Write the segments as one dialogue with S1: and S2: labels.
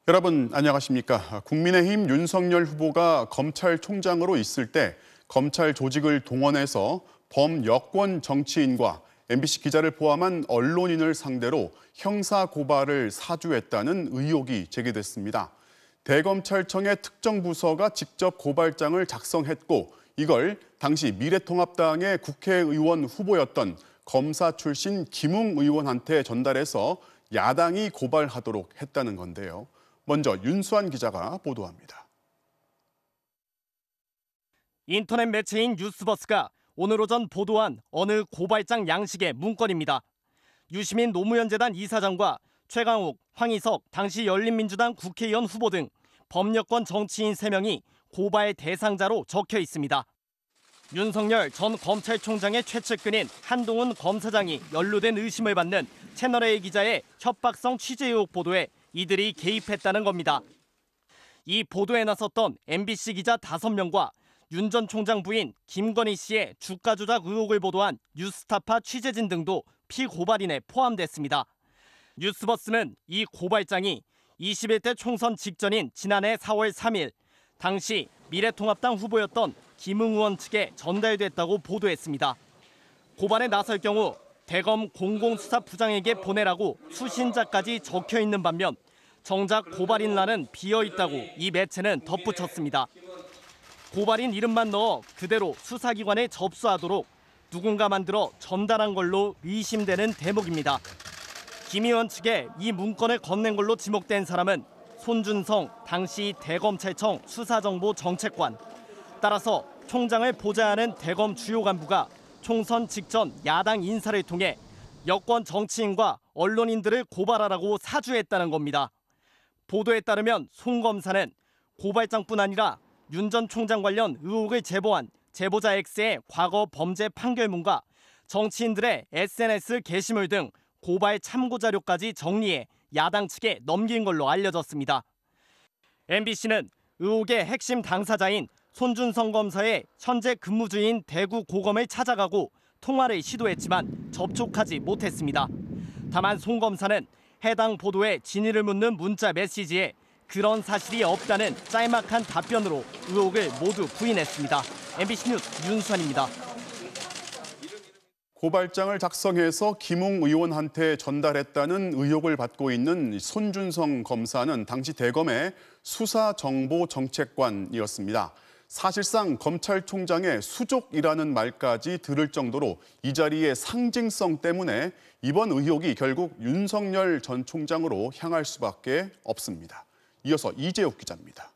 S1: 여러분 안녕하십니까? 국민의힘 윤석열 후보가 검찰총장으로 있을 때 검찰 조직을 동원해서 범여권 정치인과 MBC 기자를 포함한 언론인을 상대로 형사 고발을 사주했다는 의혹이 제기됐습니다. 대검찰청의 특정 부서가 직접 고발장을 작성했고 이걸 당시 미래통합당의 국회의원 후보였던 검사 출신 김웅 의원한테 전달해서 야당이 고발하도록 했다는 건데요. 먼저 윤수환 기자가 보도합니다.
S2: 인터넷 매체인 뉴스버스가 오늘 오전 보도한 어느 고발장 양식의 문건입니다. 유시민 노무현재단 이사장과 최강욱, 황희석 당시 열린민주당 국회의원 후보 등 범여권 정치인 3명이 고발 대상자로 적혀 있습니다. 윤석열 전 검찰총장의 최측근인 한동훈 검사장이 연루된 의심을 받는 채널A 기자의 협박성 취재 의혹 보도에 이들이 개입했다는 겁니다. 이 보도에 나섰던 MBC 기자 5명과 윤 전 총장 부인 김건희 씨의 주가 조작 의혹을 보도한 뉴스타파 취재진 등도 피고발인에 포함됐습니다. 뉴스버스는 이 고발장이 21대 총선 직전인 지난해 4월 3일 당시 미래통합당 후보였던 김웅 의원 측에 전달됐다고 보도했습니다. 고발에 나설 경우 대검 공공수사부장에게 보내라고 수신자까지 적혀 있는 반면 정작 고발인란은 비어 있다고 이 매체는 덧붙였습니다. 고발인 이름만 넣어 그대로 수사기관에 접수하도록 누군가 만들어 전달한 걸로 의심되는 대목입니다. 김 의원 측에 이 문건을 건넨 걸로 지목된 사람은 손준성 당시 대검찰청 수사정보정책관. 따라서 총장을 보좌하는 대검 주요 간부가 총선 직전 야당 인사를 통해 여권 정치인과 언론인들을 고발하라고 사주했다는 겁니다. 보도에 따르면 송 검사는 고발장뿐 아니라 윤 전 총장 관련 의혹을 제보한 제보자 X의 과거 범죄 판결문과 정치인들의 SNS 게시물 등 고발 참고 자료까지 정리해 야당 측에 넘긴 걸로 알려졌습니다. MBC는 의혹의 핵심 당사자인 손준성 검사의 현재 근무 중인 대구 고검을 찾아가고 통화를 시도했지만 접촉하지 못했습니다. 다만 송 검사는 해당 보도에 진위를 묻는 문자 메시지에 그런 사실이 없다는 짤막한 답변으로 의혹을 모두 부인했습니다. MBC 뉴스 윤수환입니다.
S1: 고발장을 작성해서 김웅 의원한테 전달했다는 의혹을 받고 있는 손준성 검사는 당시 대검의 수사정보정책관이었습니다. 사실상 검찰총장의 수족이라는 말까지 들을 정도로 이 자리의 상징성 때문에 이번 의혹이 결국 윤석열 전 총장으로 향할 수밖에 없습니다. 이어서 이재욱 기자입니다.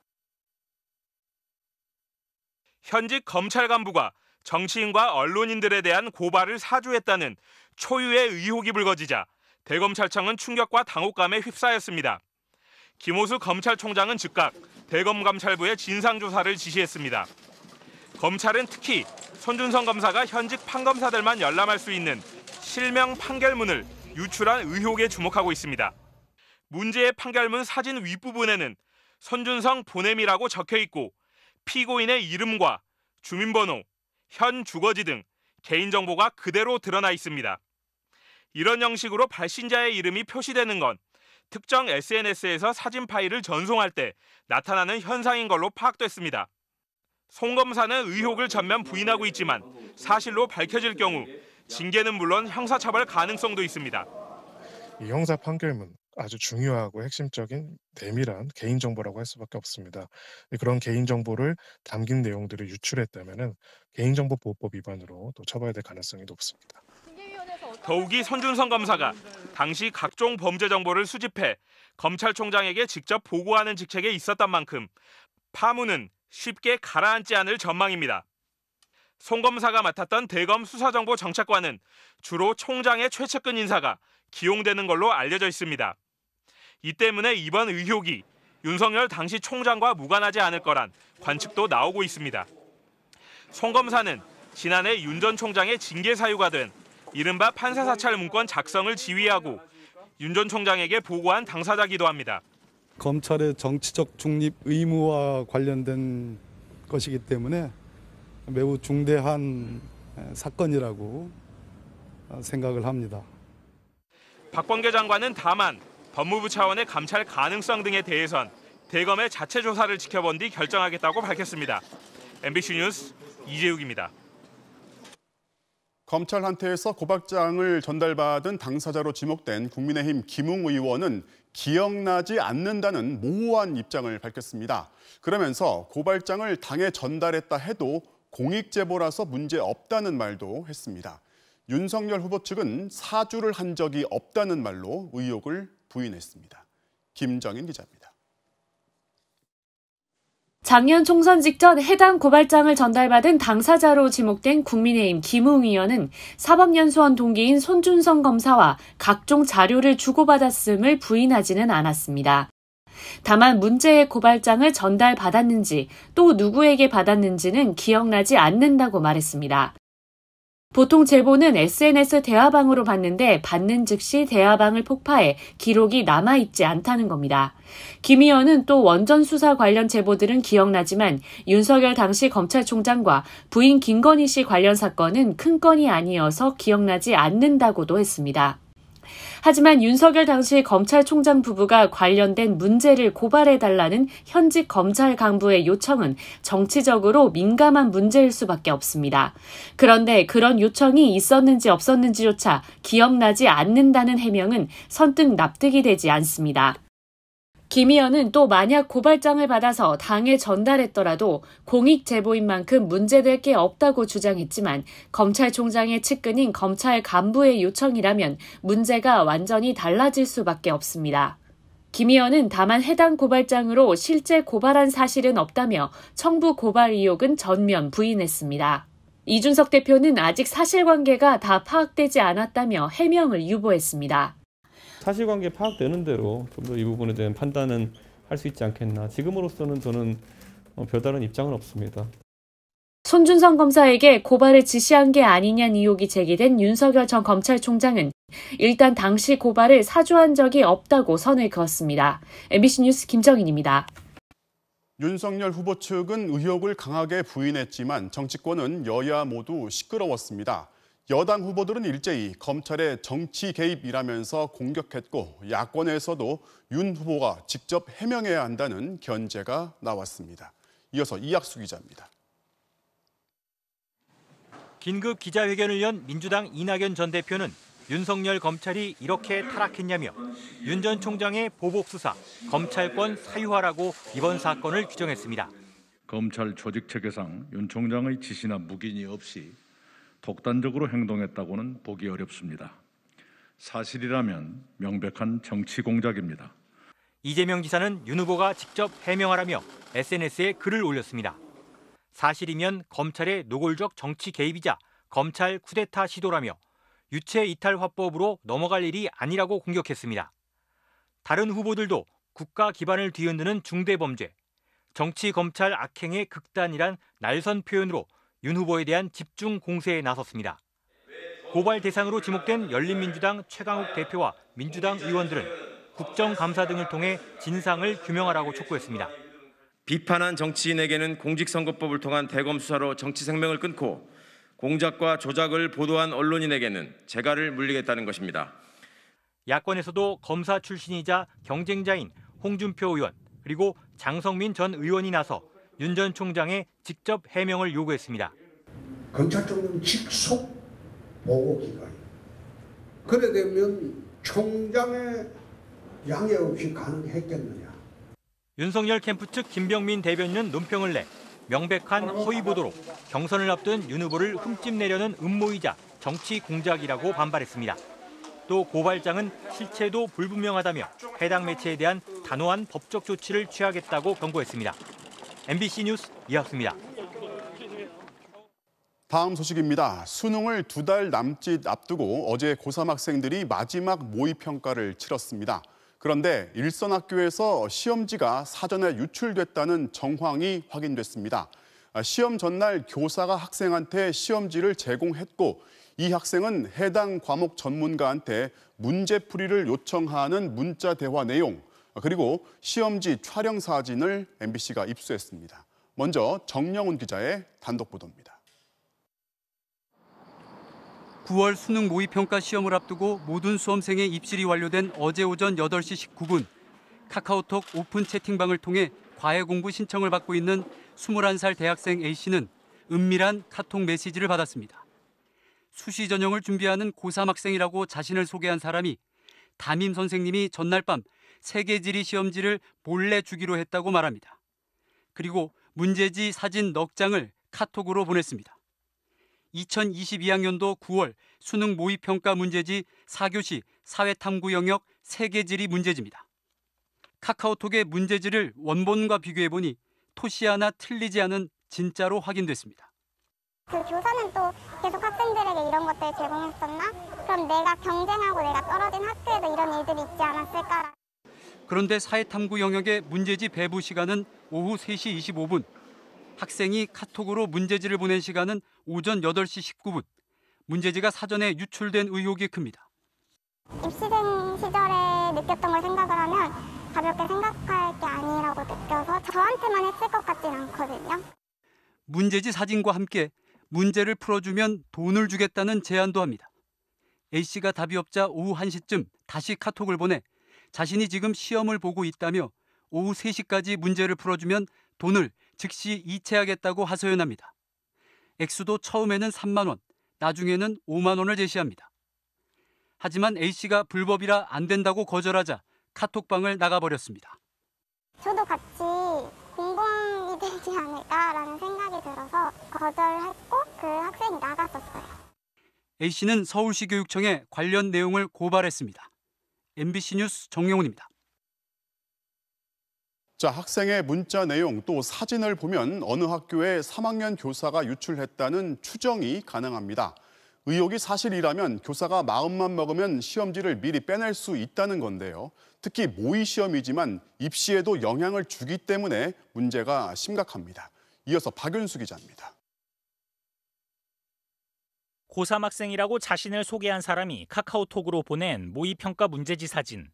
S3: 현직 검찰 간부가 정치인과 언론인들에 대한 고발을 사주했다는 초유의 의혹이 불거지자 대검찰청은 충격과 당혹감에 휩싸였습니다. 김호수 검찰총장은 즉각 대검감찰부에 진상조사를 지시했습니다. 검찰은 특히 손준성 검사가 현직 판검사들만 열람할 수 있는 실명 판결문을 유출한 의혹에 주목하고 있습니다. 문제의 판결문 사진 윗부분에는 손준성 보냄이라고 적혀 있고 피고인의 이름과 주민번호, 현 주거지 등 개인정보가 그대로 드러나 있습니다. 이런 형식으로 발신자의 이름이 표시되는 건 특정 SNS에서 사진 파일을 전송할 때 나타나는 현상인 걸로 파악됐습니다. 송 검사는 의혹을 전면 부인하고 있지만 사실로 밝혀질 경우 징계는 물론 형사처벌 가능성도 있습니다.
S4: 이 형사 판결문 아주 중요하고 핵심적인 내밀한 개인정보라고 할 수밖에 없습니다. 그런 개인정보를 담긴 내용들을 유출했다면 개인정보보호법 위반으로 또 처벌될 가능성이 높습니다.
S3: 더욱이 손준성 검사가 당시 각종 범죄 정보를 수집해 검찰총장에게 직접 보고하는 직책에 있었던 만큼 파문은 쉽게 가라앉지 않을 전망입니다. 송 검사가 맡았던 대검 수사정보정책관은 주로 총장의 최측근 인사가 기용되는 걸로 알려져 있습니다. 이 때문에 이번 의혹이 윤석열 당시 총장과 무관하지 않을 거란 관측도 나오고 있습니다. 송 검사는 지난해 윤 전 총장의 징계 사유가 된 이른바 판사사찰 문건 작성을 지휘하고 윤 전 총장에게 보고한 당사자기도 합니다.
S5: 검찰의 정치적 중립 의무와 관련된 것이기 때문에 매우 중대한 사건이라고 생각을 합니다.
S3: 박범계 장관은 다만 법무부 차원의 감찰 가능성 등에 대해선 대검의 자체 조사를 지켜본 뒤 결정하겠다고 밝혔습니다. MBC 뉴스 이재욱입니다.
S1: 검찰한테에서 고발장을 전달받은 당사자로 지목된 국민의힘 김웅 의원은 기억나지 않는다는 모호한 입장을 밝혔습니다. 그러면서 고발장을 당에 전달했다 해도 공익제보라서 문제 없다는 말도 했습니다. 윤석열 후보 측은 사주를 한 적이 없다는 말로 의혹을 부인했습니다. 김정인 기자입니다.
S6: 작년 총선 직전 해당 고발장을 전달받은 당사자로 지목된 국민의힘 김웅 의원은 사법연수원 동기인 손준성 검사와 각종 자료를 주고받았음을 부인하지는 않았습니다. 다만 문제의 고발장을 전달받았는지 또 누구에게 받았는지는 기억나지 않는다고 말했습니다. 보통 제보는 SNS 대화방으로 받는데 받는 즉시 대화방을 폭파해 기록이 남아있지 않다는 겁니다. 김 의원은 또 원전 수사 관련 제보들은 기억나지만 윤석열 당시 검찰총장과 부인 김건희 씨 관련 사건은 큰 건이 아니어서 기억나지 않는다고도 했습니다. 하지만 윤석열 당시 검찰총장 부부가 관련된 문제를 고발해달라는 현직 검찰 강부의 요청은 정치적으로 민감한 문제일 수밖에 없습니다. 그런데 그런 요청이 있었는지 없었는지조차 기억나지 않는다는 해명은 선뜻 납득이 되지 않습니다. 김 의원은 또 만약 고발장을 받아서 당에 전달했더라도 공익 제보인 만큼 문제될 게 없다고 주장했지만 검찰총장의 측근인 검찰 간부의 요청이라면 문제가 완전히 달라질 수밖에 없습니다. 김 의원은 다만 해당 고발장으로 실제 고발한 사실은 없다며 청부 고발 의혹은 전면 부인했습니다. 이준석 대표는 아직 사실관계가 다 파악되지 않았다며 해명을 유보했습니다.
S7: 사실관계 파악되는 대로 좀 더 이 부분에 대한 판단은 할 수 있지 않겠나. 지금으로서는 저는 별다른 입장은 없습니다.
S6: 손준성 검사에게 고발을 지시한 게 아니냐는 의혹이 제기된 윤석열 전 검찰총장은 일단 당시 고발을 사주한 적이 없다고 선을 그었습니다. MBC 뉴스 김정인입니다.
S1: 윤석열 후보 측은 의혹을 강하게 부인했지만 정치권은 여야 모두 시끄러웠습니다. 여당 후보들은 일제히 검찰의 정치 개입이라면서 공격했고 야권에서도 윤 후보가 직접 해명해야 한다는 견제가 나왔습니다. 이어서 이학수 기자입니다.
S8: 긴급 기자회견을 연 민주당 이낙연 전 대표는 윤석열 검찰이 이렇게 타락했냐며 윤 전 총장의 보복 수사, 검찰권 사유화라고 이번 사건을 규정했습니다.
S9: 검찰 조직 체계상 윤 총장의 지시나 묵인이 없이 독단적으로 행동했다고는 보기 어렵습니다. 사실이라면 명백한 정치 공작입니다.
S8: 이재명 지사는 윤 후보가 직접 해명하라며 SNS에 글을 올렸습니다. 사실이면 검찰의 노골적 정치 개입이자 검찰 쿠데타 시도라며 유체 이탈 화법으로 넘어갈 일이 아니라고 공격했습니다. 다른 후보들도 국가 기반을 뒤흔드는 중대범죄, 정치 검찰 악행의 극단이란 날선 표현으로 윤 후보에 대한 집중 공세에 나섰습니다. 고발 대상으로 지목된 열린민주당 최강욱 대표와 민주당 의원들은 국정감사 등을 통해 진상을 규명하라고 촉구했습니다.
S10: 비판한 정치인에게는 공직선거법을 통한 대검 수사로 정치 생명을 끊고 공작과 조작을 보도한 언론인에게는 재갈을 물리겠다는 것입니다.
S8: 야권에서도 검사 출신이자 경쟁자인 홍준표 의원 그리고 장성민 전 의원이 나서 윤 전 총장의 직접 해명을 요구했습니다.
S11: 검찰총장 직속 보고기관. 그래 되면 총장의 양해 없이 가능했겠느냐.
S8: 윤석열 캠프 측 김병민 대변인은 논평을 내 명백한 허위 보도로 경선을 앞둔 윤 후보를 흠집내려는 음모이자 정치 공작이라고 반발했습니다. 또 고발장은 실체도 불분명하다며 해당 매체에 대한 단호한 법적 조치를 취하겠다고 경고했습니다. MBC 뉴스 이학수입니다.
S1: 다음 소식입니다. 수능을 2달 남짓 앞두고 어제 고3 학생들이 마지막 모의평가를 치렀습니다. 그런데 일선 학교에서 시험지가 사전에 유출됐다는 정황이 확인됐습니다. 시험 전날 교사가 학생한테 시험지를 제공했고 이 학생은 해당 과목 전문가한테 문제풀이를 요청하는 문자 대화 내용 그리고 시험지 촬영 사진을 MBC가 입수했습니다. 먼저 정영훈 기자의 단독 보도입니다.
S12: 9월 수능 모의평가 시험을 앞두고 모든 수험생의 입실이 완료된 어제 오전 8시 19분 카카오톡 오픈 채팅방을 통해 과외 공부 신청을 받고 있는 21살 대학생 A씨는 은밀한 카톡 메시지를 받았습니다. 수시 전형을 준비하는 고3 학생이라고 자신을 소개한 사람이 담임 선생님이 전날 밤 세계지리 시험지를 몰래 주기로 했다고 말합니다. 그리고 문제지 사진 넉 장을 카톡으로 보냈습니다. 2022학년도 9월 수능 모의평가 문제지 4교시 사회탐구 영역 세계지리 문제지입니다. 카카오톡의 문제지를 원본과 비교해보니 토시 하나 틀리지 않은 진짜로 확인됐습니다.
S13: 그 교사는 또 계속 학생들에게 이런 것들을 제공했었나? 그럼 내가 경쟁하고 내가 떨어진 학교에도 이런 일들이 있지 않았을까?
S12: 그런데 사회탐구 영역의 문제지 배부 시간은 오후 3시 25분. 학생이 카톡으로 문제지를 보낸 시간은 오전 8시 19분. 문제지가 사전에 유출된 의혹이 큽니다.
S13: 입시생 시절에 느꼈던 걸 생각을 하면 가볍게 생각할 게 아니라고 느껴서 저한테만 했을 것 같진 않거든요.
S12: 문제지 사진과 함께 문제를 풀어주면 돈을 주겠다는 제안도 합니다. A씨가 답이 없자 오후 1시쯤 다시 카톡을 보내 자신이 지금 시험을 보고 있다며 오후 3시까지 문제를 풀어주면 돈을 즉시 이체하겠다고 하소연합니다. 액수도 처음에는 3만 원, 나중에는 5만 원을 제시합니다. 하지만 A씨가 불법이라 안 된다고 거절하자 카톡방을 나가버렸습니다.
S13: 저도 같이 공범이 되지 않을까라는 생각이 들어서 거절했고 그 학생이 나갔었어요.
S12: A씨는 서울시 교육청에 관련 내용을 고발했습니다. MBC 뉴스 정용훈입니다.
S1: 자, 학생의 문자 내용 또 사진을 보면 어느 학교에 3학년 교사가 유출했다는 추정이 가능합니다. 의혹이 사실이라면 교사가 마음만 먹으면 시험지를 미리 빼낼 수 있다는 건데요. 특히 모의 시험이지만 입시에도 영향을 주기 때문에 문제가 심각합니다. 이어서 박윤수 기자입니다.
S14: 고3 학생이라고 자신을 소개한 사람이 카카오톡으로 보낸 모의평가 문제지 사진.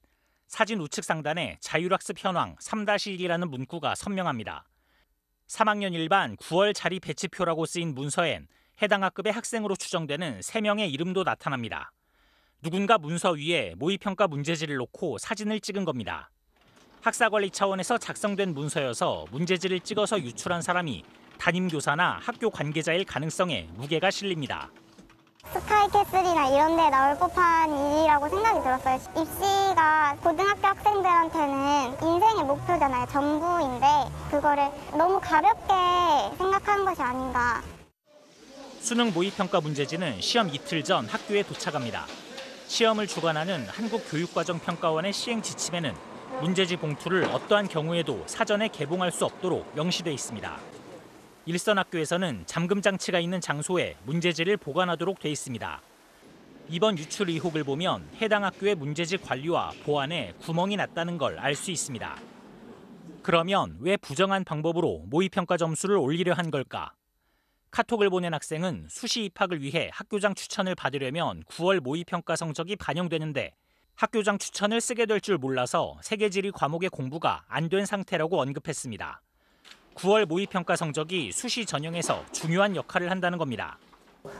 S14: 사진 우측 상단에 자율학습 현황 3-1이라는 문구가 선명합니다. 3학년 1반 9월 자리 배치표라고 쓰인 문서엔 해당 학급의 학생으로 추정되는 3명의 이름도 나타납니다. 누군가 문서 위에 모의평가 문제지를 놓고 사진을 찍은 겁니다. 학사관리 차원에서 작성된 문서여서 문제지를 찍어서 유출한 사람이 담임교사나 학교 관계자일 가능성에 무게가 실립니다.
S13: 스카이캐슬이나 이런 데 나올 법한 일이라고 생각이 들었어요. 입시가 고등학교 학생들한테는 인생의 목표잖아요. 전부인데 그거를 너무 가볍게 생각하는 것이 아닌가.
S14: 수능 모의평가 문제지는 시험 이틀 전 학교에 도착합니다. 시험을 주관하는 한국교육과정평가원의 시행 지침에는 문제지 봉투를 어떠한 경우에도 사전에 개봉할 수 없도록 명시돼 있습니다. 일선 학교에서는 잠금 장치가 있는 장소에 문제지를 보관하도록 돼 있습니다. 이번 유출 의혹을 보면 해당 학교의 문제지 관리와 보안에 구멍이 났다는 걸 알 수 있습니다. 그러면 왜 부정한 방법으로 모의평가 점수를 올리려 한 걸까? 카톡을 보낸 학생은 수시 입학을 위해 학교장 추천을 받으려면 9월 모의평가 성적이 반영되는데 학교장 추천을 쓰게 될 줄 몰라서 세계지리 과목의 공부가 안 된 상태라고 언급했습니다. 9월 모의평가 성적이 수시 전형에서 중요한 역할을 한다는 겁니다.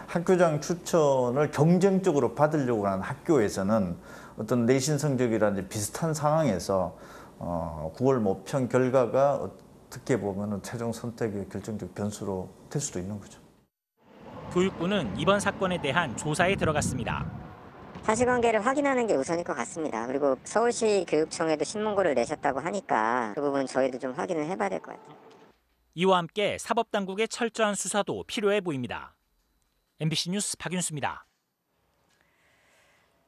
S15: 학교장 추천을 경쟁적으로 받으려고 하는 학교에서는 어떤 내신 성적이라든지 비슷한 상황에서 9월 모평 결과가 어떻게 보면 최종 선택의 결정적 변수로 될 수도 있는 거죠.
S14: 교육부는 이번 사건에 대한 조사에 들어갔습니다.
S16: 사실관계를 확인하는 게 우선일 것 같습니다. 그리고 서울시 교육청에도 신문고를 내셨다고 하니까 그 부분 저희도 좀 확인을 해봐야 될 것 같아요.
S14: 이와 함께 사법당국의 철저한 수사도 필요해 보입니다. MBC 뉴스 박윤수입니다.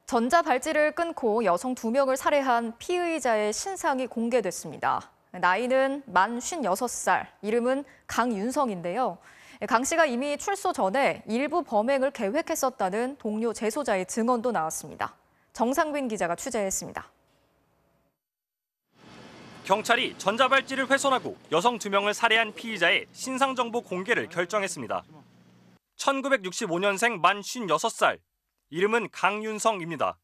S17: 전자발찌를 끊고 여성 2명을 살해한 피의자의 신상이 공개됐습니다. 나이는 만 56살, 이름은 강윤성인데요. 강 씨가 이미 출소 전에 일부 범행을 계획했었다는 동료 재소자의 증언도 나왔습니다. 정상빈 기자가 취재했습니다.
S2: 경찰이 전자발찌를 훼손하고 여성 2명을 살해한 피의자의 신상정보 공개를 결정했습니다. 1965년생 만 56살, 이름은 강윤성입니다.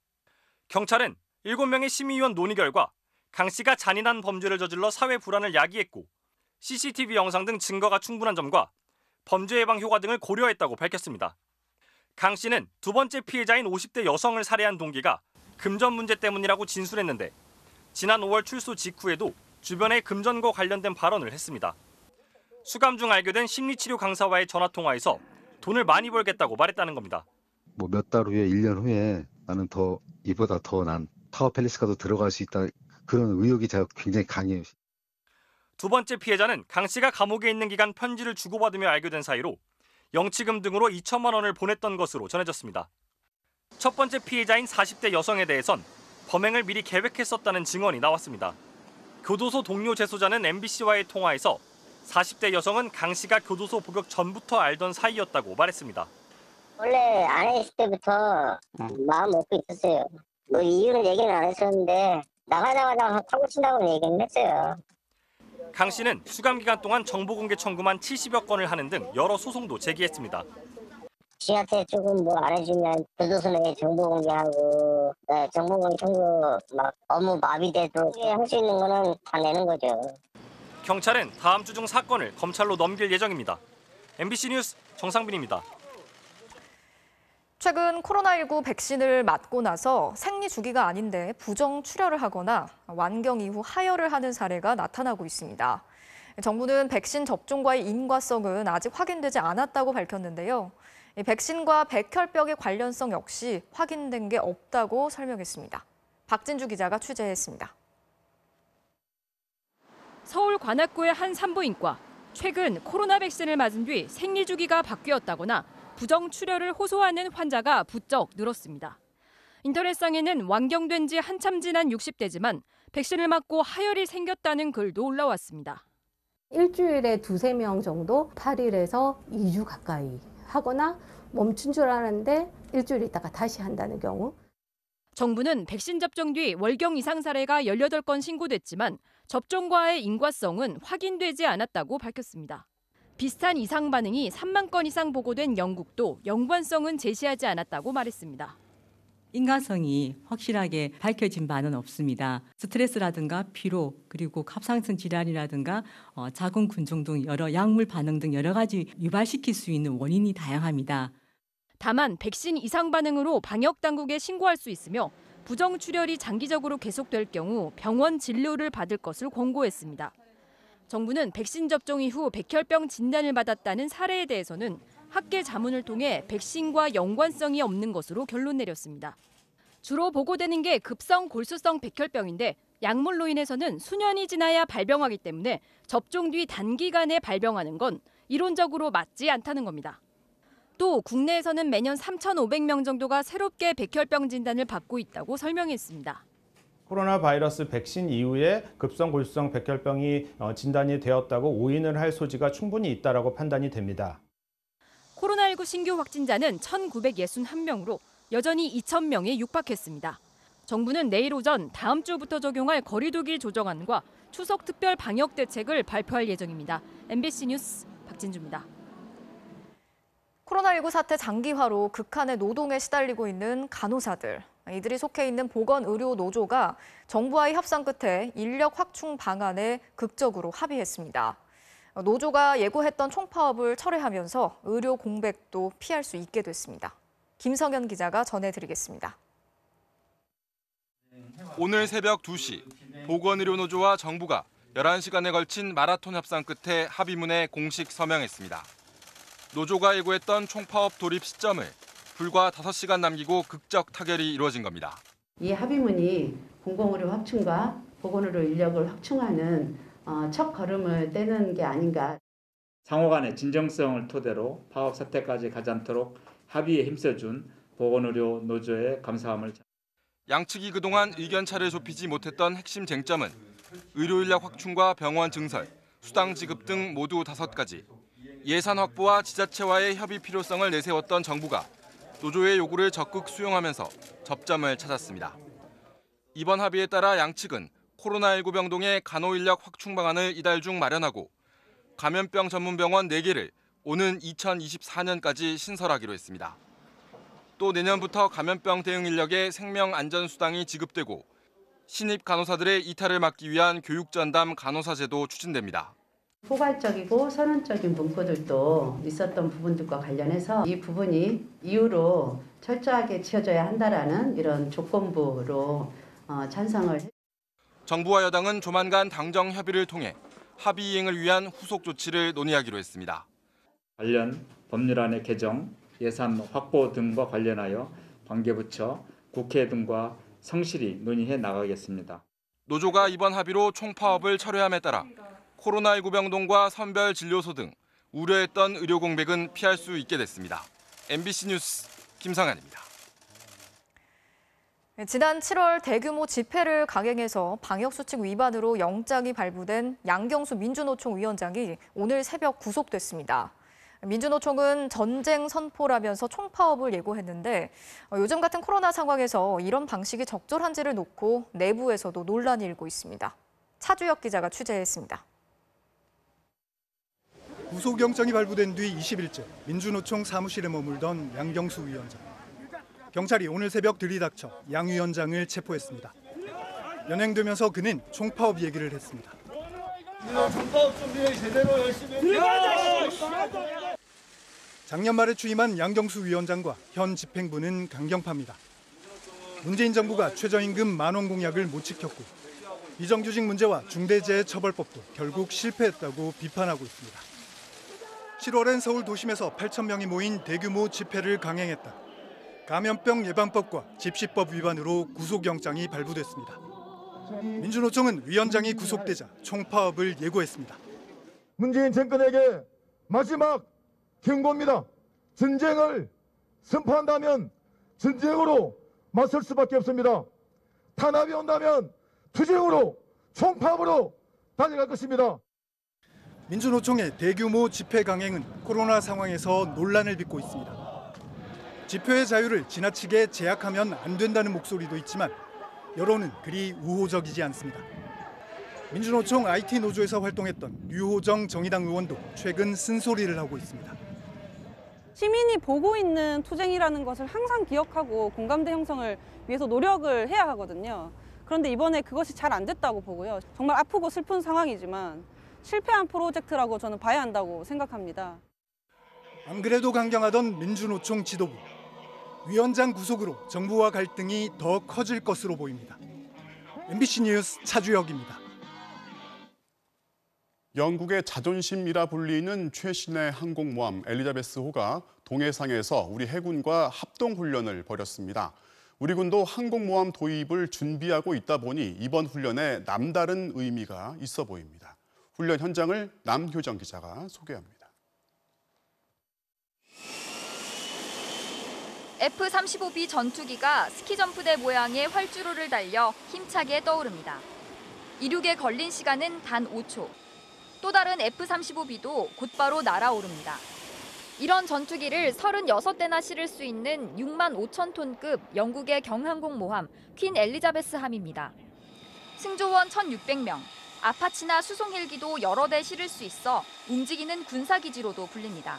S2: 경찰은 7명의 심의위원 논의 결과 강 씨가 잔인한 범죄를 저질러 사회 불안을 야기했고 CCTV 영상 등 증거가 충분한 점과 범죄 예방 효과 등을 고려했다고 밝혔습니다. 강 씨는 두 번째 피해자인 50대 여성을 살해한 동기가 금전 문제 때문이라고 진술했는데 지난 5월 출소 직후에도 주변에 금전과 관련된 발언을 했습니다. 수감 중 알게 된 심리치료 강사와의 전화통화에서 돈을 많이 벌겠다고 말했다는 겁니다.
S18: 뭐 몇 달 후에 1년 후에 나는 더 이보다 더 난 타워 팰리스가도 들어갈 수 있다. 그런 의욕이 제가 굉장히 강해요.
S2: 두 번째 피해자는 강 씨가 감옥에 있는 기간 편지를 주고받으며 알게 된 사이로 영치금 등으로 2천만 원을 보냈던 것으로 전해졌습니다. 첫 번째 피해자인 40대 여성에 대해선 범행을 미리 계획했었다는 증언이 나왔습니다. 교도소 동료 재소자는 MBC와의 통화에서 40대 여성은 강 씨가 교도소 복역 전부터 알던 사이였다고 말했습니다.
S16: 원래 안에 있을 때부터 마음 먹고 있었어요. 뭐 이유는 얘기는 안 했었는데 나가자마자 타고 친다고 얘기는 했어요.
S2: 강 씨는 수감 기간 동안 정보공개 청구만 70여 건을 하는 등 여러 소송도 제기했습니다.
S16: 지한테 조금 뭐 안 해주면 교도소 내에 정보 공개하고 정보 공개 청구 막 업무 마비돼도 할 수 있는 거는 다 내는 거죠.
S2: 경찰은 다음 주 중 사건을 검찰로 넘길 예정입니다. MBC 뉴스 정상빈입니다.
S17: 최근 코로나19 백신을 맞고 나서 생리 주기가 아닌데 부정 출혈을 하거나 완경 이후 하혈을 하는 사례가 나타나고 있습니다. 정부는 백신 접종과의 인과성은 아직 확인되지 않았다고 밝혔는데요. 백신과 백혈병의 관련성 역시 확인된 게 없다고 설명했습니다. 박진주 기자가 취재했습니다.
S19: 서울 관악구의 한 산부인과. 최근 코로나 백신을 맞은 뒤 생리 주기가 바뀌었다거나 부정 출혈을 호소하는 환자가 부쩍 늘었습니다. 인터넷상에는 완경된 지 한참 지난 60대지만 백신을 맞고 하혈이 생겼다는 글도 올라왔습니다.
S20: 일주일에 2-3명 정도 8일에서 2주 가까이 하거나 멈춘 줄 알았는데 일주일 있다가 다시 한다는 경우.
S19: 정부는 백신 접종 뒤 월경 이상 사례가 18건 신고됐지만 접종과의 인과성은 확인되지 않았다고 밝혔습니다. 비슷한 이상 반응이 3만 건 이상 보고된 영국도 연관성은 제시하지 않았다고 말했습니다.
S21: 인과성이 확실하게 밝혀진 바는 없습니다. 스트레스라든가 피로 그리고 갑상선 질환이라든가 자궁근종 등 여러 약물 반응 등 여러 가지 유발시킬 수 있는 원인이 다양합니다.
S19: 다만 백신 이상 반응으로 방역 당국에 신고할 수 있으며 부정 출혈이 장기적으로 계속될 경우 병원 진료를 받을 것을 권고했습니다. 정부는 백신 접종 이후 백혈병 진단을 받았다는 사례에 대해서는 학계 자문을 통해 백신과 연관성이 없는 것으로 결론 내렸습니다. 주로 보고되는 게 급성 골수성 백혈병인데 약물로 인해서는 수년이 지나야 발병하기 때문에 접종 뒤 단기간에 발병하는 건 이론적으로 맞지 않다는 겁니다. 또 국내에서는 매년 3,500명 정도가 새롭게 백혈병 진단을 받고 있다고 설명했습니다.
S22: 코로나 바이러스 백신 이후에 급성 골수성 백혈병이 진단이 되었다고 오인을 할 소지가 충분히 있다라고 판단이 됩니다.
S19: 코로나19 신규 확진자는 1,961명으로 여전히 2,000명에 육박했습니다. 정부는 내일 오전 다음 주부터 적용할 거리 두기 조정안과 추석 특별 방역 대책을 발표할 예정입니다. MBC 뉴스 박진주입니다.
S17: 코로나19 사태 장기화로 극한의 노동에 시달리고 있는 간호사들. 이들이 속해 있는 보건의료노조가 정부와의 협상 끝에 인력 확충 방안에 극적으로 합의했습니다. 노조가 예고했던 총파업을 철회하면서 의료 공백도 피할 수 있게 됐습니다. 김성현 기자가 전해드리겠습니다.
S23: 오늘 새벽 2시 보건의료노조와 정부가 11시간에 걸친 마라톤 협상 끝에 합의문에 공식 서명했습니다. 노조가 예고했던 총파업 돌입 시점을 불과 5시간 남기고 극적 타결이 이루어진 겁니다.
S24: 이 합의문이 공공의료 확충과 보건의료 인력을 확충하는 첫 걸음을 떼는 게 아닌가.
S25: 상호 간의 진정성을 토대로 파업 사태까지 가지 않도록 합의에 힘써준 보건의료 노조에 감사함을.
S23: 양측이 그동안 의견차를 좁히지 못했던 핵심 쟁점은 의료 인력 확충과 병원 증설, 수당 지급 등 모두 5가지. 예산 확보와 지자체와의 협의 필요성을 내세웠던 정부가 노조의 요구를 적극 수용하면서 접점을 찾았습니다. 이번 합의에 따라 양측은 코로나19 병동의 간호인력 확충 방안을 이달 중 마련하고 감염병 전문병원 4개를 오는 2024년까지 신설하기로 했습니다. 또 내년부터 감염병 대응 인력의 생명안전수당이 지급되고 신입 간호사들의 이탈을 막기 위한 교육전담 간호사 제도 추진됩니다.
S24: 포괄적이고 선언적인 문구들도 있었던 부분들과 관련해서 이 부분이 이유로 철저하게 지어져야 한다라는 이런 조건부로 찬성을.
S23: 정부와 여당은 조만간 당정 협의를 통해 합의 이행을 위한 후속 조치를 논의하기로 했습니다.
S25: 관련 법률안의 개정, 예산 확보 등과 관련하여 관계부처, 국회 등과 성실히 논의해 나가겠습니다.
S23: 노조가 이번 합의로 총파업을 철회함에 따라 코로나19 병동과 선별진료소 등 우려했던 의료 공백은 피할 수 있게 됐습니다. MBC 뉴스 김성환입니다.
S17: 지난 7월 대규모 집회를 강행해서 방역수칙 위반으로 영장이 발부된 양경수 민주노총 위원장이 오늘 새벽 구속됐습니다. 민주노총은 전쟁 선포라면서 총파업을 예고했는데 요즘 같은 코로나 상황에서 이런 방식이 적절한지를 놓고 내부에서도 논란이 일고 있습니다. 차주혁 기자가 취재했습니다.
S3: 구속영장이 발부된 뒤 20일째 민주노총 사무실에 머물던 양경수 위원장. 경찰이 오늘 새벽 들이닥쳐 양 위원장을 체포했습니다. 연행되면서 그는 총파업 얘기를 했습니다.
S4: 총파업 준비 제대로 열심히 해주세요.
S3: 작년 말에 취임한 양경수 위원장과 현 집행부는 강경파입니다. 문재인 정부가 최저임금 10,000원 공약을 못 지켰고 비정규직 문제와 중대재해처벌법도 결국 실패했다고 비판하고 있습니다. 7월엔 서울 도심에서 8,000명이 모인 대규모 집회를 강행했다. 감염병 예방법과 집시법 위반으로 구속영장이 발부됐습니다. 민주노총은 위원장이 구속되자 총파업을 예고했습니다.
S4: 문재인 정권에게 마지막 경고입니다. 전쟁을 선포한다면 전쟁으로 맞설 수밖에 없습니다. 탄압이 온다면 투쟁으로 총파업으로 달려갈 것입니다.
S3: 민주노총의 대규모 집회 강행은 코로나 상황에서 논란을 빚고 있습니다. 집회의 자유를 지나치게 제약하면 안 된다는 목소리도 있지만 여론은 그리 우호적이지 않습니다. 민주노총 IT 노조에서 활동했던 류호정 정의당 의원도 최근 쓴소리를 하고 있습니다.
S5: 시민이 보고 있는 투쟁이라는 것을 항상 기억하고 공감대 형성을 위해서 노력을 해야 하거든요. 그런데 이번에 그것이 잘 안 됐다고 보고요. 정말 아프고 슬픈 상황이지만 실패한 프로젝트라고 저는 봐야 한다고 생각합니다.
S3: 안 그래도 강경하던 민주노총 지도부. 위원장 구속으로 정부와 갈등이 더 커질 것으로 보입니다. MBC 뉴스 차주혁입니다.
S1: 영국의 자존심이라 불리는 최신의 항공모함 엘리자베스호가 동해상에서 우리 해군과 합동훈련을 벌였습니다. 우리 군도 항공모함 도입을 준비하고 있다 보니 이번 훈련에 남다른 의미가 있어 보입니다. 훈련 현장을 남효정 기자가 소개합니다.
S6: F-35B 전투기가 스키점프대 모양의 활주로를 달려 힘차게 떠오릅니다. 이륙에 걸린 시간은 단 5초. 또 다른 F-35B도 곧바로 날아오릅니다. 이런 전투기를 36대나 실을 수 있는 65,000톤급 영국의 경항공모함 퀸 엘리자베스함입니다. 승조원 1,600명, 아파치나 수송 헬기도 여러 대 실을 수 있어 움직이는 군사기지로도 불립니다.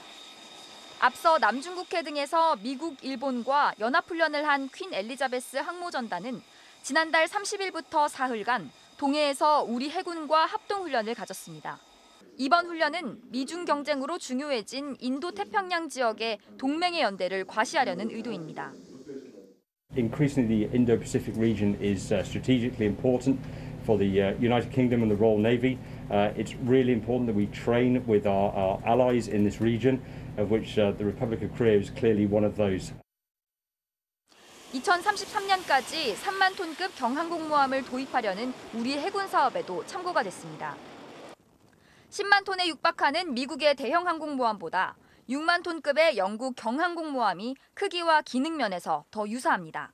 S6: 앞서 남중국해 등에서 미국, 일본과 연합훈련을 한 퀸 엘리자베스 항모전단은 지난달 30일부터 사흘간 동해에서 우리 해군과 합동훈련을 가졌습니다. 이번 훈련은 미중 경쟁으로 중요해진 인도-태평양 지역의 동맹의 연대를 과시하려는 의도입니다.
S7: Increasingly, the Indo-Pacific region is strategically important for the United Kingdom and the Royal Navy. It's really important that we train with our allies in this region, of which the Republic of Korea is clearly one of those.
S6: 2033년까지 3만 톤급 경항공모함을 도입하려는 우리 해군 사업에도 참고가 됐습니다. 10만 톤에 육박하는 미국의 대형 항공모함보다 6만 톤급의 영국 경항공모함이 크기와 기능 면에서 더 유사합니다.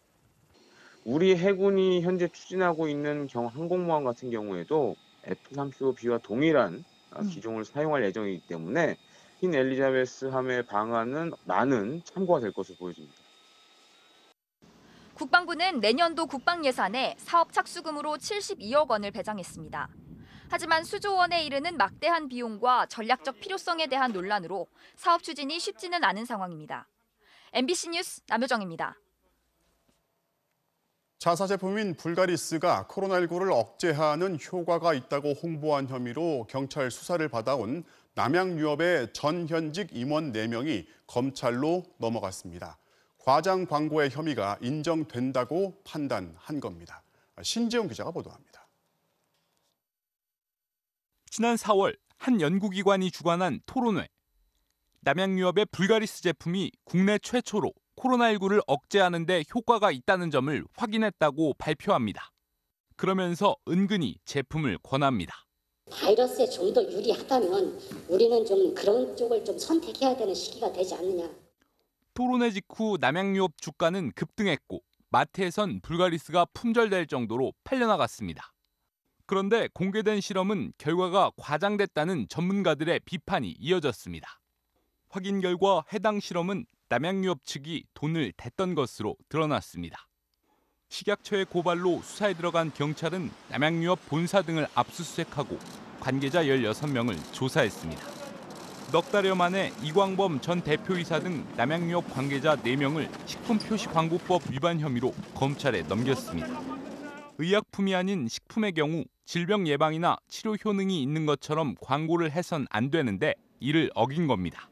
S26: 우리 해군이 현재 추진하고 있는 경항공모함 같은 경우에도 F-35B와 동일한 기종을 사용할 예정이기 때문에 퀸 엘리자베스함의 방안은 많은 참고가 될 것으로 보여집니다.
S6: 국방부는 내년도 국방 예산에 사업 착수금으로 72억 원을 배정했습니다. 하지만 수조 원에 이르는 막대한 비용과 전략적 필요성에 대한 논란으로 사업 추진이 쉽지는 않은 상황입니다. MBC 뉴스 남효정입니다.
S1: 자사 제품인 불가리스가 코로나19를 억제하는 효과가 있다고 홍보한 혐의로 경찰 수사를 받아온 남양유업의 전 현직 임원 4명이 검찰로 넘어갔습니다. 과장 광고의 혐의가 인정된다고 판단한 겁니다. 신재용 기자가 보도합니다.
S8: 지난 4월 한 연구기관이 주관한 토론회. 남양유업의 불가리스 제품이 국내 최초로 코로나19를 억제하는 데 효과가 있다는 점을 확인했다고 발표합니다. 그러면서 은근히 제품을 권합니다.
S9: 바이러스에 좀 더 유리하다면 우리는 좀 그런 쪽을 좀 선택해야 되는 시기가 되지 않느냐.
S8: 토론회 직후 남양유업 주가는 급등했고 마트에선 불가리스가 품절될 정도로 팔려나갔습니다. 그런데 공개된 실험은 결과가 과장됐다는 전문가들의 비판이 이어졌습니다. 확인 결과 해당 실험은 남양유업 측이 돈을 댔던 것으로 드러났습니다. 식약처의 고발로 수사에 들어간 경찰은 남양유업 본사 등을 압수수색하고 관계자 16명을 조사했습니다. 넉 달여 만에 이광범 전 대표이사 등 남양유업 관계자 4명을 식품표시광고법 위반 혐의로 검찰에 넘겼습니다. 의약품이 아닌 식품의 경우 질병 예방이나 치료 효능이 있는 것처럼 광고를 해선 안 되는데 이를 어긴 겁니다.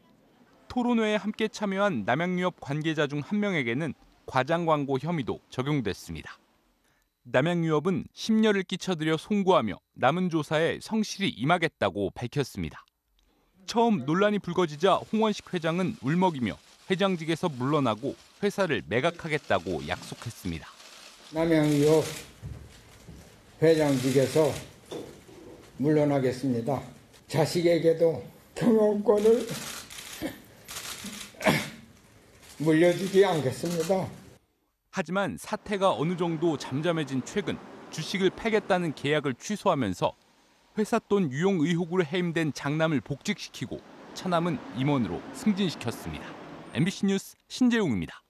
S8: 토론회에 함께 참여한 남양유업 관계자 중 한 명에게는 과장 광고 혐의도 적용됐습니다. 남양유업은 심려를 끼쳐드려 송구하며 남은 조사에 성실히 임하겠다고 밝혔습니다. 처음 논란이 불거지자 홍원식 회장은 울먹이며 회장직에서 물러나고 회사를 매각하겠다고 약속했습니다.
S10: 남양유업 회장직에서 물러나겠습니다. 자식에게도 경영권을 물려주지 않겠습니다.
S8: 하지만 사태가 어느 정도 잠잠해진 최근 주식을 팔겠다는 계약을 취소하면서 회사 돈 유용 의혹으로 해임된 장남을 복직시키고 차남은 임원으로 승진시켰습니다. MBC 뉴스 신재용입니다.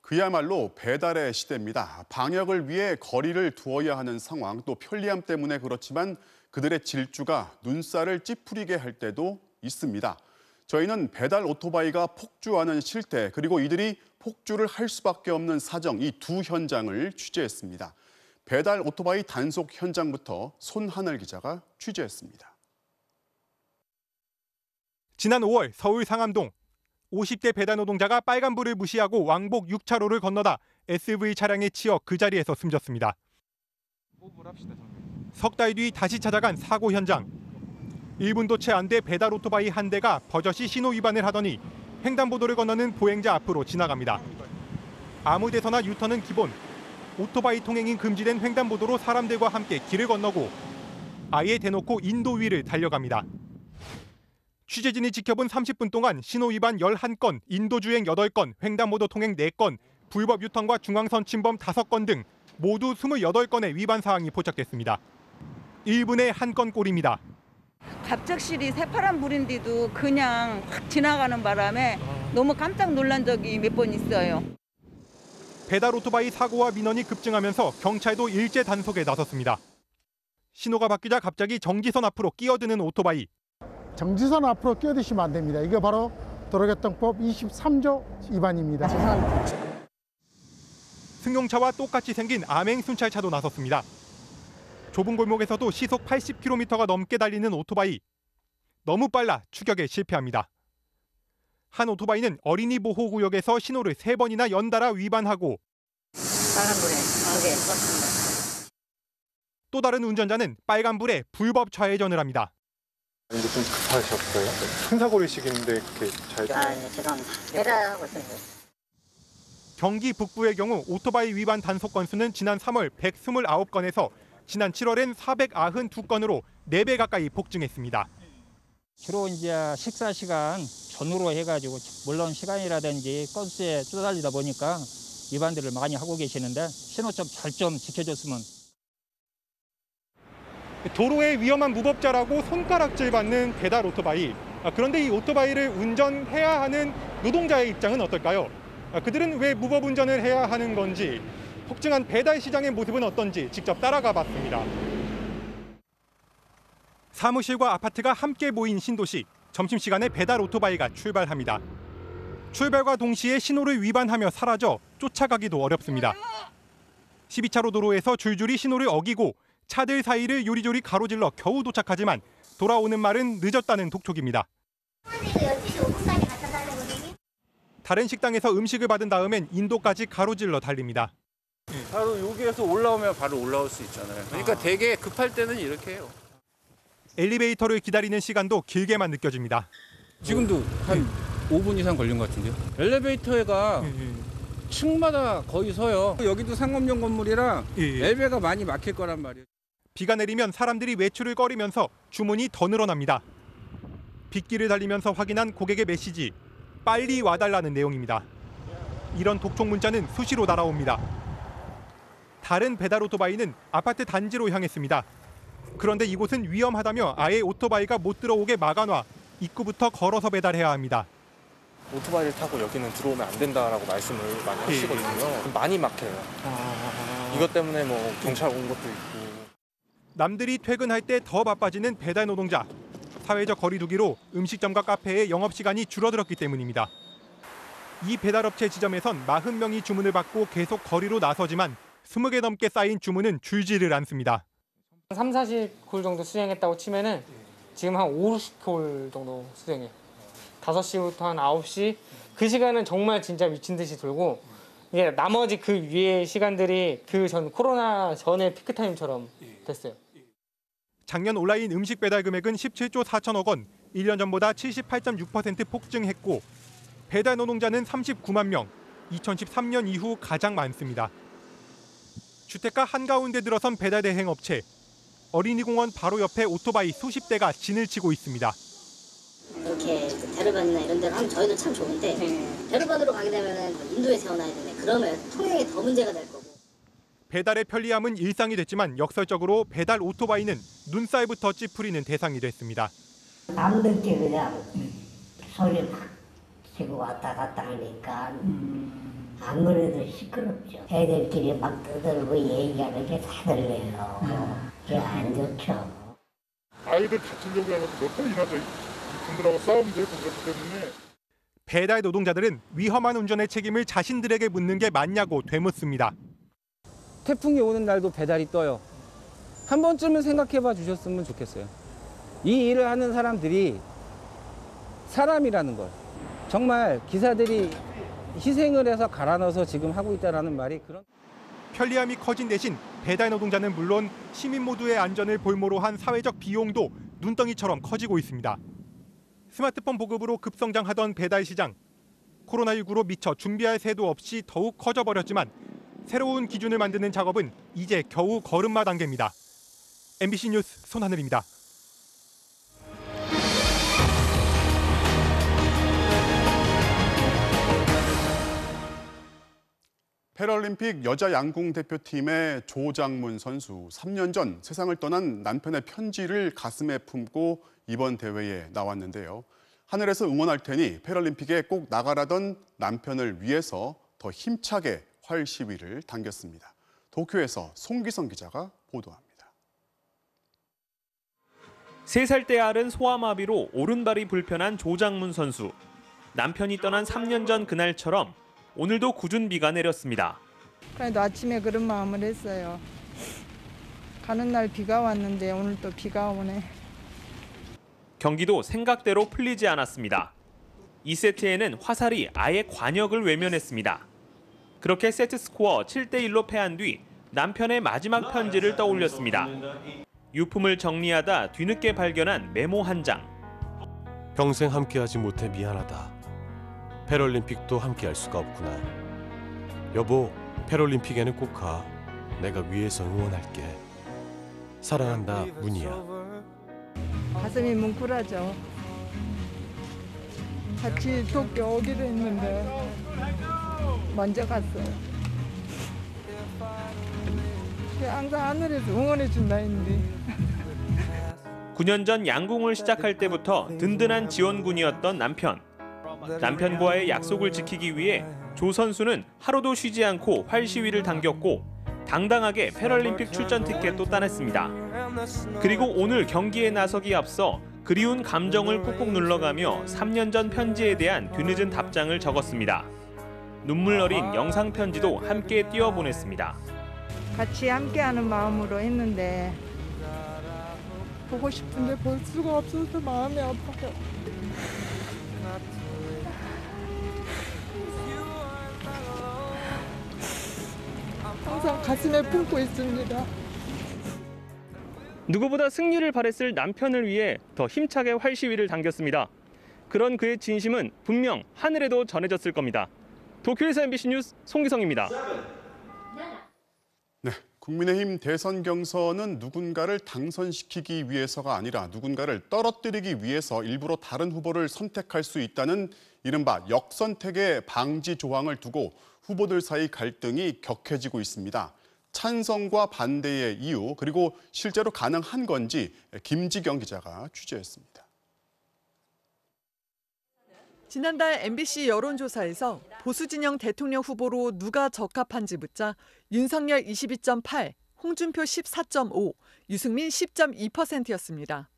S1: 그야말로 배달의 시대입니다. 방역을 위해 거리를 두어야 하는 상황, 또 편리함 때문에 그렇지만 그들의 질주가 눈살을 찌푸리게 할 때도 있습니다. 저희는 배달 오토바이가 폭주하는 실태, 그리고 이들이 폭주를 할 수밖에 없는 사정, 이 두 현장을 취재했습니다. 배달 오토바이 단속 현장부터 손하늘 기자가 취재했습니다.
S11: 지난 5월 서울 상암동 50대 배달 노동자가 빨간불을 무시하고 왕복 6차로를 건너다 SUV 차량에 치여 그 자리에서 숨졌습니다. 석 달 뒤 다시 찾아간 사고 현장. 1분도 채 안 돼 배달 오토바이 한 대가 버젓이 신호 위반을 하더니 횡단보도를 건너는 보행자 앞으로 지나갑니다. 아무 데서나 유턴은 기본. 오토바이 통행이 금지된 횡단보도로 사람들과 함께 길을 건너고 아예 대놓고 인도 위를 달려갑니다. 취재진이 지켜본 30분 동안 신호 위반 11건, 인도 주행 8건, 횡단보도 통행 4건, 불법 유턴과 중앙선 침범 5건 등 모두 28건의 위반 사항이 포착됐습니다. 1분에 1건 꼴입니다.
S12: 갑작스레 새파란 불인데도 그냥 확 지나가는 바람에 너무 깜짝 놀란 적이 몇 번 있어요.
S11: 배달 오토바이 사고와 민원이 급증하면서 경찰도 일제 단속에 나섰습니다. 신호가 바뀌자 갑자기 정지선 앞으로 끼어드는 오토바이.
S13: 정지선 앞으로 끼어드시면 안 됩니다. 이게 바로 도로교통법 23조 위반입니다.
S11: 승용차와 똑같이 생긴 암행 순찰차도 나섰습니다. 좁은 골목에서도 시속 80km가 넘게 달리는 오토바이. 너무 빨라 추격에 실패합니다. 한 오토바이는 어린이 보호구역에서 신호를 3번이나 연달아 위반하고
S12: 빨간불에 두개 껐습니다.
S11: 또 다른 운전자는 빨간불에 불법 좌회전을 합니다.
S27: 이게 좀 급하셨어요? 큰 사고를 시키는데 그렇게 잘...
S12: 죄송합니다. 배달하고 있습니다.
S11: 경기 북부의 경우 오토바이 위반 단속 건수는 지난 3월 129건에서 지난 7월엔 492건으로 4배 가까이 폭증했습니다.
S28: 주로 이제 식사 시간 전후로 해가지고 물론 시간이라든지 건수에 쪼달리다 보니까 위반들을 많이 하고 계시는데 신호점 잘 좀 지켜줬으면.
S11: 도로의 위험한 무법자라고 손가락질 받는 배달 오토바이. 그런데 이 오토바이를 운전해야 하는 노동자의 입장은 어떨까요? 그들은 왜 무법 운전을 해야 하는 건지, 폭증한 배달 시장의 모습은 어떤지 직접 따라가 봤습니다. 사무실과 아파트가 함께 모인 신도시. 점심시간에 배달 오토바이가 출발합니다. 출발과 동시에 신호를 위반하며 사라져 쫓아가기도 어렵습니다. 12차로 도로에서 줄줄이 신호를 어기고 차들 사이를 요리조리 가로질러 겨우 도착하지만 돌아오는 말은 늦었다는 독촉입니다. 다른 식당에서 음식을 받은 다음엔 인도까지 가로질러 달립니다.
S2: 바로 여기에서 올라오면 바로 올라올 수 있잖아요. 그러니까 되게 급할 때는 이렇게 해요.
S11: 엘리베이터를 기다리는 시간도 길게만 느껴집니다.
S14: 지금도 한 5분 이상 걸린 것 같은데요. 엘리베이터가 층마다 거의 서요. 여기도 상업용 건물이라 엘베가 많이 막힐 거란 말이에요.
S11: 비가 내리면 사람들이 외출을 꺼리면서 주문이 더 늘어납니다. 빗길을 달리면서 확인한 고객의 메시지, 빨리 와달라는 내용입니다. 이런 독촉 문자는 수시로 날아옵니다. 다른 배달 오토바이는 아파트 단지로 향했습니다. 그런데 이곳은 위험하다며 아예 오토바이가 못 들어오게 막아놔 입구부터 걸어서 배달해야 합니다.
S27: 오토바이를 타고 여기는 들어오면 안 된다라고 말씀을 많이 하시거든요. 많이 막혀요. 이것 때문에 뭐 경찰 온 것도 있고.
S11: 남들이 퇴근할 때 더 바빠지는 배달 노동자. 사회적 거리 두기로 음식점과 카페의 영업시간이 줄어들었기 때문입니다. 이 배달업체 지점에선 40명이 주문을 받고 계속 거리로 나서지만 20개 넘게 쌓인 주문은 줄지를 않습니다.
S15: 3, 40콜 정도 수행했다고 치면은 지금 한 5, 60콜 정도 수행해요. 5시부터 한 9시 그 시간은 정말 진짜 미친 듯이 돌고 이게 나머지 그 위에 시간들이 그 전 코로나 전의 피크타임처럼 됐어요.
S11: 작년 온라인 음식 배달 금액은 17조 4천억 원, 1년 전보다 78.6% 폭증했고 배달 노동자는 39만 명, 2013년 이후 가장 많습니다. 주택가 한가운데 들어선 배달 대행 업체. 어린이공원 바로 옆에 오토바이 수십 대가 진을 치고 있습니다.
S9: 이렇게 대로변이나 이런 데로 하면 저희도 참 좋은데 대로변으로 가게 되면 인도에 세워놔야 되네. 그러면 통행이 더 문제가 될 거고.
S11: 배달의 편리함은 일상이 됐지만 역설적으로 배달 오토바이는 눈살부터 찌푸리는 대상이 됐습니다.
S16: 남들께 그냥 소리 막 치고 왔다 갔다 하니까 안 그래도 시끄럽죠. 애들끼리 막 떠들고 얘기하는 게 다 들려요. 그게 안 좋죠.
S18: 아이들 다치려고 하면 몇 번이나 분들하고 싸움이 되고 그렇기 때문에.
S11: 배달 노동자들은 위험한 운전의 책임을 자신들에게 묻는 게 맞냐고 되묻습니다.
S14: 태풍이 오는 날도 배달이 떠요. 한 번쯤은 생각해봐 주셨으면 좋겠어요. 이 일을 하는 사람들이 사람이라는 걸. 정말 기사들이 희생을 해서 갈아 넣어서 지금 하고 있다는 말이 그런.
S11: 편리함이 커진 대신 배달 노동자는 물론 시민 모두의 안전을 볼모로 한 사회적 비용도 눈덩이처럼 커지고 있습니다. 스마트폰 보급으로 급성장하던 배달 시장. 코로나19로 미처 준비할 새도 없이 더욱 커져버렸지만 새로운 기준을 만드는 작업은 이제 겨우 걸음마 단계입니다. MBC 뉴스 손하늘입니다.
S1: 패럴림픽 여자 양궁 대표팀의 조장문 선수 3년 전 세상을 떠난 남편의 편지를 가슴에 품고 이번 대회에 나왔는데요. 하늘에서 응원할 테니 패럴림픽에 꼭 나가라던 남편을 위해서 더 힘차게 활 시위를 당겼습니다. 도쿄에서 송기성 기자가 보도합니다.
S20: 3살때 앓은 소아마비로 오른발이 불편한 조장문 선수. 남편이 떠난 3년 전 그날처럼 오늘도 굳은 비가 내렸습니다.
S21: 그래도 아침에 그런 마음을 했어요. 가는 날 비가 왔는데 오늘 또 비가 오네.
S20: 경기도 생각대로 풀리지 않았습니다. 2세트에는 화살이 아예 관역을 외면했습니다. 그렇게 세트 스코어 7대1로 패한 뒤 남편의 마지막 편지를 떠올렸습니다. 유품을 정리하다 뒤늦게 발견한 메모 한 장.
S22: 평생 함께하지 못해 미안하다. 패럴림픽도 함께할 수가 없구나. 여보, 패럴림픽에는 꼭 가. 내가 위에서 응원할게. 사랑한다, 문희야.
S21: 가슴이 뭉클하죠. 같이 도쿄 오기로 했는데 먼저 갔어요. 항상 하늘에서 응원해 준다 했는데.
S20: 9년 전 양궁을 시작할 때부터 든든한 지원군이었던 남편. 남편과의 약속을 지키기 위해 조 선수는 하루도 쉬지 않고 활 시위를 당겼고 당당하게 패럴림픽 출전 티켓도 따냈습니다. 그리고 오늘 경기에 나서기 앞서 그리운 감정을 꾹꾹 눌러가며 3년 전 편지에 대한 뒤늦은 답장을 적었습니다. 눈물 어린 영상 편지도 함께 띄워보냈습니다.
S21: 같이 함께하는 마음으로 했는데 보고 싶은데 볼 수가 없어서 마음이 아파요. 항상 가슴에 품고 있습니다.
S20: 누구보다 승리를 바랬을 남편을 위해 더 힘차게 활시위를 당겼습니다. 그런 그의 진심은 분명 하늘에도 전해졌을 겁니다. 도쿄에서 MBC 뉴스 송기성입니다.
S1: 네, 국민의힘 대선 경선은 누군가를 당선시키기 위해서가 아니라 누군가를 떨어뜨리기 위해서 일부러 다른 후보를 선택할 수 있다는 이른바 역선택의 방지 조항을 두고 후보들 사이 갈등이 격해지고 있습니다. 찬성과 반대의 이유, 그리고 실제로 가능한 건지 김지경 기자가 취재했습니다.
S3: 지난달 MBC 여론조사에서 보수진영 대통령 후보로 누가 적합한지 묻자 윤석열 22.8, 홍준표 14.5, 유승민 10.2%였습니다.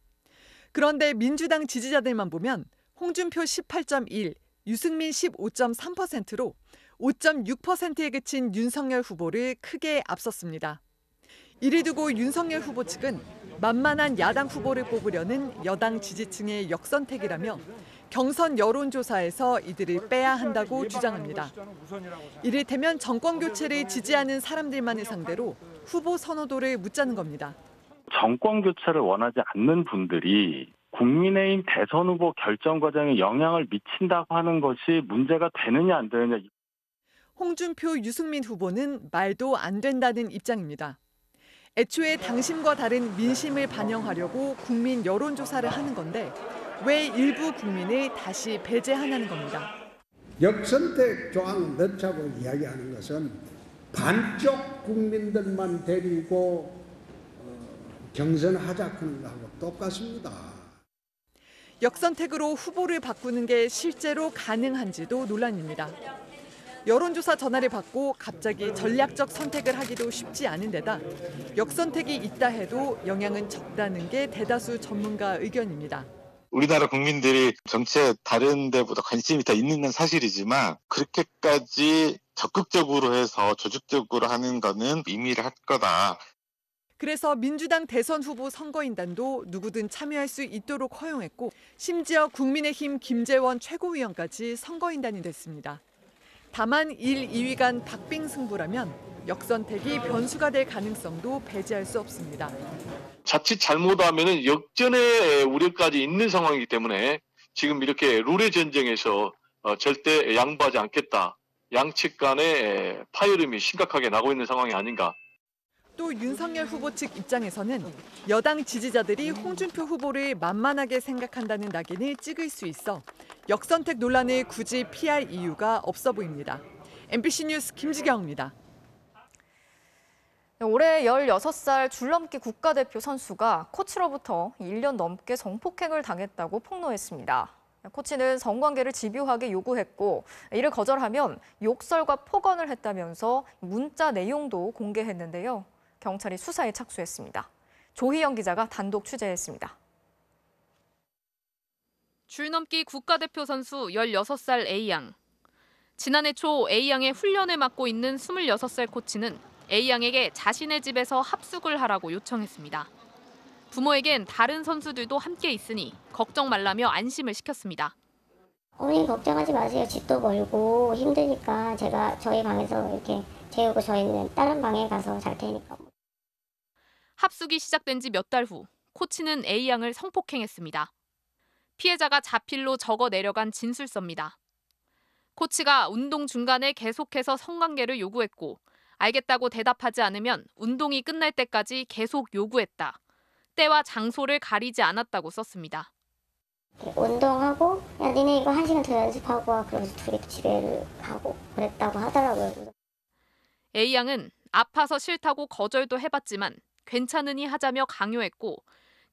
S3: 그런데 민주당 지지자들만 보면 홍준표 18.1, 유승민 15.3%로 5.6%에 그친 윤석열 후보를 크게 앞섰습니다. 이를 두고 윤석열 후보 측은 만만한 야당 후보를 뽑으려는 여당 지지층의 역선택이라며 경선 여론조사에서 이들을 빼야 한다고 주장합니다. 이를테면 정권 교체를 지지하는 사람들만을 상대로 후보 선호도를 묻자는 겁니다.
S4: 정권 교체를 원하지 않는 분들이 국민의힘 대선 후보 결정 과정에 영향을 미친다고 하는 것이 문제가 되느냐 안 되느냐.
S3: 홍준표, 유승민 후보는 말도 안 된다는 입장입니다. 애초에 당심과 다른 민심을 반영하려고 국민 여론조사를 하는 건데 왜 일부 국민을 다시 배제하냐는 겁니다.
S5: 역선택 조항 넣자고 이야기하는 것은 반쪽 국민들만 데리고 경선하자 하는 거하고 똑같습니다.
S3: 역선택으로 후보를 바꾸는 게 실제로 가능한지도 논란입니다. 여론조사 전화를 받고 갑자기 전략적 선택을 하기도 쉽지 않은 데다 역선택이 있다 해도 영향은 적다는 게 대다수 전문가 의견입니다.
S17: 우리나라 국민들이 정치에 다른 데보다 관심이 더 있는 건 사실이지만 그렇게까지 적극적으로 해서 조직적으로 하는 거는 의미를 할 거다.
S3: 그래서 민주당 대선 후보 선거인단도 누구든 참여할 수 있도록 허용했고 심지어 국민의힘 김재원 최고위원까지 선거인단이 됐습니다. 다만 1, 2위 간 박빙승부라면 역선택이 변수가 될 가능성도 배제할 수 없습니다.
S19: 자칫 잘못하면 역전의 우려까지 있는 상황이기 때문에 지금 이렇게 룰의 전쟁에서 절대 양보하지 않겠다. 양측 간의 파열음이 심각하게 나고 있는 상황이 아닌가.
S3: 또 윤석열 후보 측 입장에서는 여당 지지자들이 홍준표 후보를 만만하게 생각한다는 낙인을 찍을 수 있어 역선택 논란을 굳이 피할 이유가 없어 보입니다. MBC 뉴스 김지경입니다.
S6: 올해 16살 줄넘기 국가대표 선수가 코치로부터 1년 넘게 성폭행을 당했다고 폭로했습니다. 코치는 성관계를 집요하게 요구했고 이를 거절하면 욕설과 폭언을 했다면서 문자 내용도 공개했는데요. 경찰이 수사에 착수했습니다. 조희영 기자가 단독 취재했습니다.
S23: 줄넘기 국가대표 선수 16살 A양. 지난해 초 A양의 훈련을 맡고 있는 26살 코치는 A양에게 자신의 집에서 합숙을 하라고 요청했습니다. 부모에겐 다른 선수들도 함께 있으니 걱정 말라며 안심을 시켰습니다.
S24: 어머니 걱정하지 마세요. 집도 멀고 힘드니까 제가 저희 방에서 이렇게 재우고 저희는 다른 방에 가서 잘 테니까.
S23: 합숙이 시작된 지 몇 달 후 코치는 A양을 성폭행했습니다. 피해자가 자필로 적어 내려간 진술서입니다. 코치가 운동 중간에 계속해서 성관계를 요구했고 알겠다고 대답하지 않으면 운동이 끝날 때까지 계속 요구했다. 때와 장소를 가리지 않았다고 썼습니다.
S24: 운동하고 야 니네 이거 1시간 더 연습하고 와. 그러면서 둘이 집에 가고 그랬다고 하더라고요.
S23: A양은 아파서 싫다고 거절도 해봤지만 괜찮으니 하자며 강요했고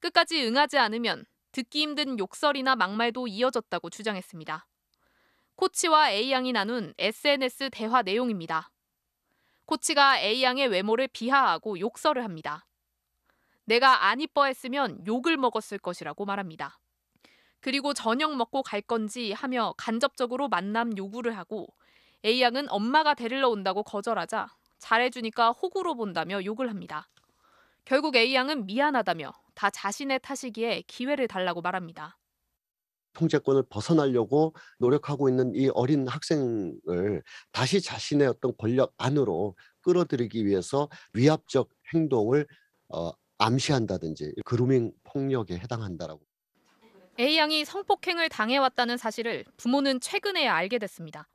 S23: 끝까지 응하지 않으면 듣기 힘든 욕설이나 막말도 이어졌다고 주장했습니다. 코치와 A양이 나눈 SNS 대화 내용입니다. 코치가 A양의 외모를 비하하고 욕설을 합니다. 내가 안 이뻐했으면 욕을 먹었을 것이라고 말합니다. 그리고 저녁 먹고 갈 건지 하며 간접적으로 만남 요구를 하고 A양은 엄마가 데리러 온다고 거절하자 잘해주니까 호구로 본다며 욕을 합니다. 결국 A양은 미안하다며 다 자신의 탓이기에 기회를 달라고 말합니다.
S7: 통제권을 벗어나려고 노력하고 있는 이 어린 학생을 다시 자신의 어떤 권력 안으로 끌어들이기 위해서 위압적 행동을 암시한다든지 그루밍 폭력에 해당한다라고.
S23: A양이 성폭행을 당해왔다는 사실을 부모는 최근에야 알게 됐습니다.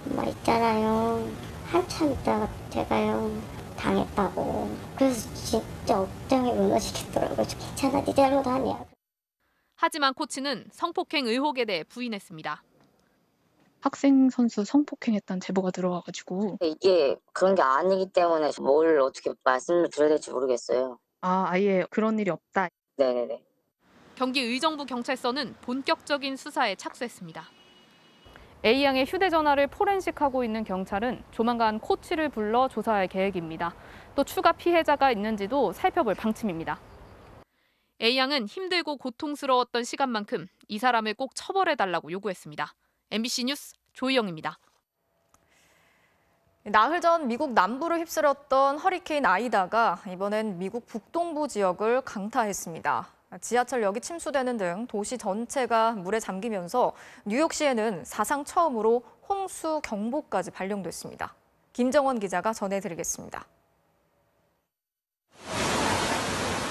S24: 엄마 있잖아요. 한참 있다가 제가요 당했다고. 그래서 진짜 억장이 무너지겠더라고요. 괜찮아, 네 잘못 아니야.
S23: 하지만 코치는 성폭행 의혹에 대해 부인했습니다.
S8: 학생 선수 성폭행했다는 제보가 들어와가지고.
S9: 이게 그런 게 아니기 때문에 뭘 어떻게 말씀을 드려야 될지 모르겠어요.
S8: 아예 그런 일이 없다.
S9: 네네네.
S23: 경기 의정부 경찰서는 본격적인 수사에 착수했습니다. A양의 휴대전화를 포렌식하고 있는 경찰은 조만간 코치를 불러 조사할 계획입니다. 또 추가 피해자가 있는지도 살펴볼 방침입니다. A양은 힘들고 고통스러웠던 시간만큼 이 사람을 꼭 처벌해달라고 요구했습니다. MBC 뉴스 조희영입니다.
S10: 나흘 전 미국 남부를 휩쓸었던 허리케인 아이다가 이번엔 미국 북동부 지역을 강타했습니다. 지하철역이 침수되는 등 도시 전체가 물에 잠기면서 뉴욕시에는 사상 처음으로 홍수 경보까지 발령됐습니다. 김정원 기자가 전해드리겠습니다.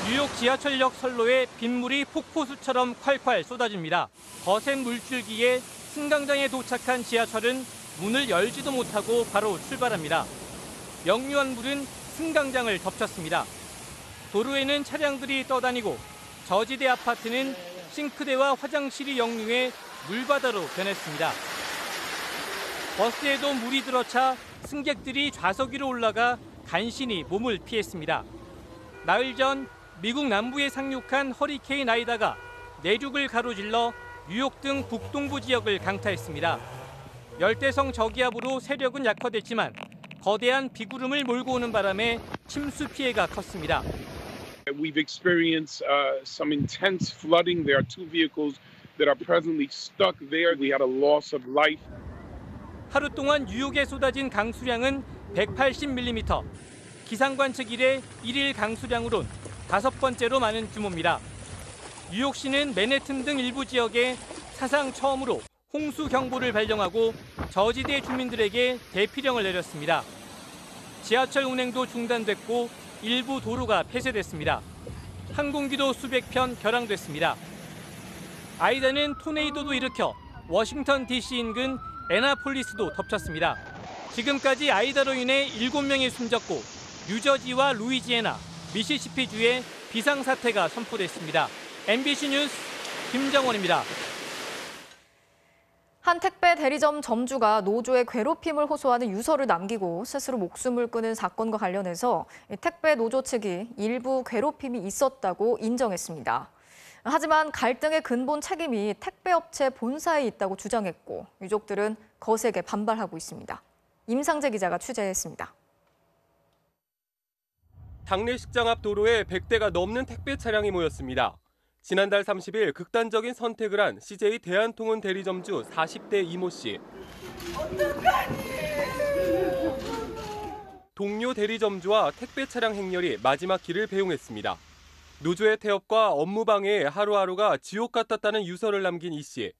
S12: 뉴욕 지하철역 선로에 빗물이 폭포수처럼 콸콸 쏟아집니다. 거센 물줄기에 승강장에 도착한 지하철은 문을 열지도 못하고 바로 출발합니다. 역류한 물은 승강장을 덮쳤습니다. 도로에는 차량들이 떠다니고 저지대 아파트는 싱크대와 화장실이 역류해 물바다로 변했습니다. 버스에도 물이 들어차 승객들이 좌석 위로 올라가 간신히 몸을 피했습니다. 나흘 전 미국 남부에 상륙한 허리케인 아이다가 내륙을 가로질러 뉴욕 등 북동부 지역을 강타했습니다. 열대성 저기압으로 세력은 약화됐지만 거대한 비구름을 몰고 오는 바람에 침수 피해가 컸습니다.
S18: We've experienced some intense flooding. There are 2 vehicles that are presently stuck there. We had a loss of life.
S12: 하루 동안 뉴욕에 쏟아진 강수량은 180mm. 기상관측 이래 1일 강수량으론 5번째로 많은 규모입니다. 뉴욕시는 맨해튼 등 일부 지역에 사상 처음으로 홍수 경보를 발령하고 저지대 주민들에게 대피령을 내렸습니다. 지하철 운행도 중단됐고 일부 도로가 폐쇄됐습니다. 항공기도 수백 편 결항됐습니다. 아이다는 토네이도도 일으켜 워싱턴 DC 인근 애나폴리스도 덮쳤습니다. 지금까지 아이다로 인해 7명이 숨졌고 뉴저지와 루이지애나, 미시시피주에 비상사태가 선포됐습니다. MBC 뉴스 김정원입니다.
S10: 한 택배 대리점 점주가 노조의 괴롭힘을 호소하는 유서를 남기고 스스로 목숨을 끊은 사건과 관련해서 택배 노조 측이 일부 괴롭힘이 있었다고 인정했습니다. 하지만 갈등의 근본 책임이 택배업체 본사에 있다고 주장했고 유족들은 거세게 반발하고 있습니다. 임상재 기자가 취재했습니다.
S22: 장례식장 앞 도로에 100대가 넘는 택배 차량이 모였습니다. 지난달 30일 극단적인 선택을 한 CJ 대한통운 대리점주 40대 이모 씨. 동료 대리점주와 택배 차량 행렬이 마지막 길을 배웅했습니다. 노조의 태업과 업무 방해에 하루하루가 지옥 같았다는 유서를 남긴 이 씨.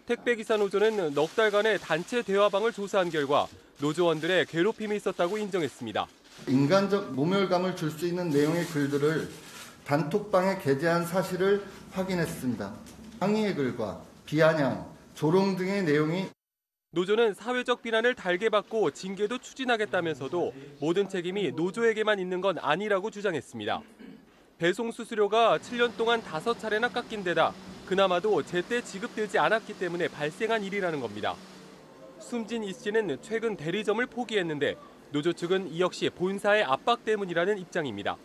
S22: 택배기사 노조는 넉 달간의 단체 대화방을 조사한 결과 노조원들의 괴롭힘이 있었다고 인정했습니다.
S13: 인간적 모멸감을 줄 수 있는 내용의 글들을 단톡방에 게재한 사실을 확인했습니다. 항의의 글과 비아냥, 조롱 등의 내용이
S22: 노조는 사회적 비난을 달게 받고 징계도 추진하겠다면서도 모든 책임이 노조에게만 있는 건 아니라고 주장했습니다. 배송 수수료가 7년 동안 5차례나 깎인 데다 그나마도 제때 지급되지 않았기 때문에 발생한 일이라는 겁니다. 숨진 이 씨는 최근 대리점을 포기했는데 노조 측은 이 역시 본사의 압박 때문이라는 입장입니다.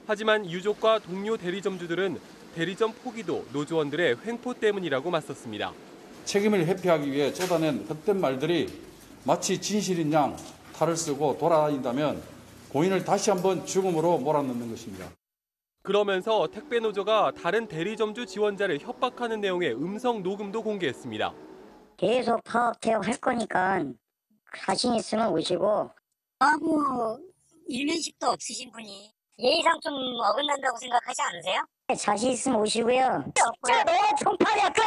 S22: 하지만 유족과 동료 대리점주들은 대리점 포기도 노조원들의 횡포 때문이라고 맞섰습니다.
S25: 책임을 회피하기 위해 쏟아낸 헛된 말들이 마치 진실인 양 탈을 쓰고 돌아다닌다면 고인을 다시 한번 죽음으로 몰아넣는 것입니다.
S22: 그러면서 택배 노조가 다른 대리점주 지원자를 협박하는 내용의 음성 녹음도 공개했습니다.
S26: 계속 파업 개혁할 거니까
S9: 자신 있으면 오시고 아무 일면식도 없으신 분이 예의상 좀 어긋난다고 생각하지 않으세요? 자신 있으면 오시고요. 진짜 너 총파리야 그!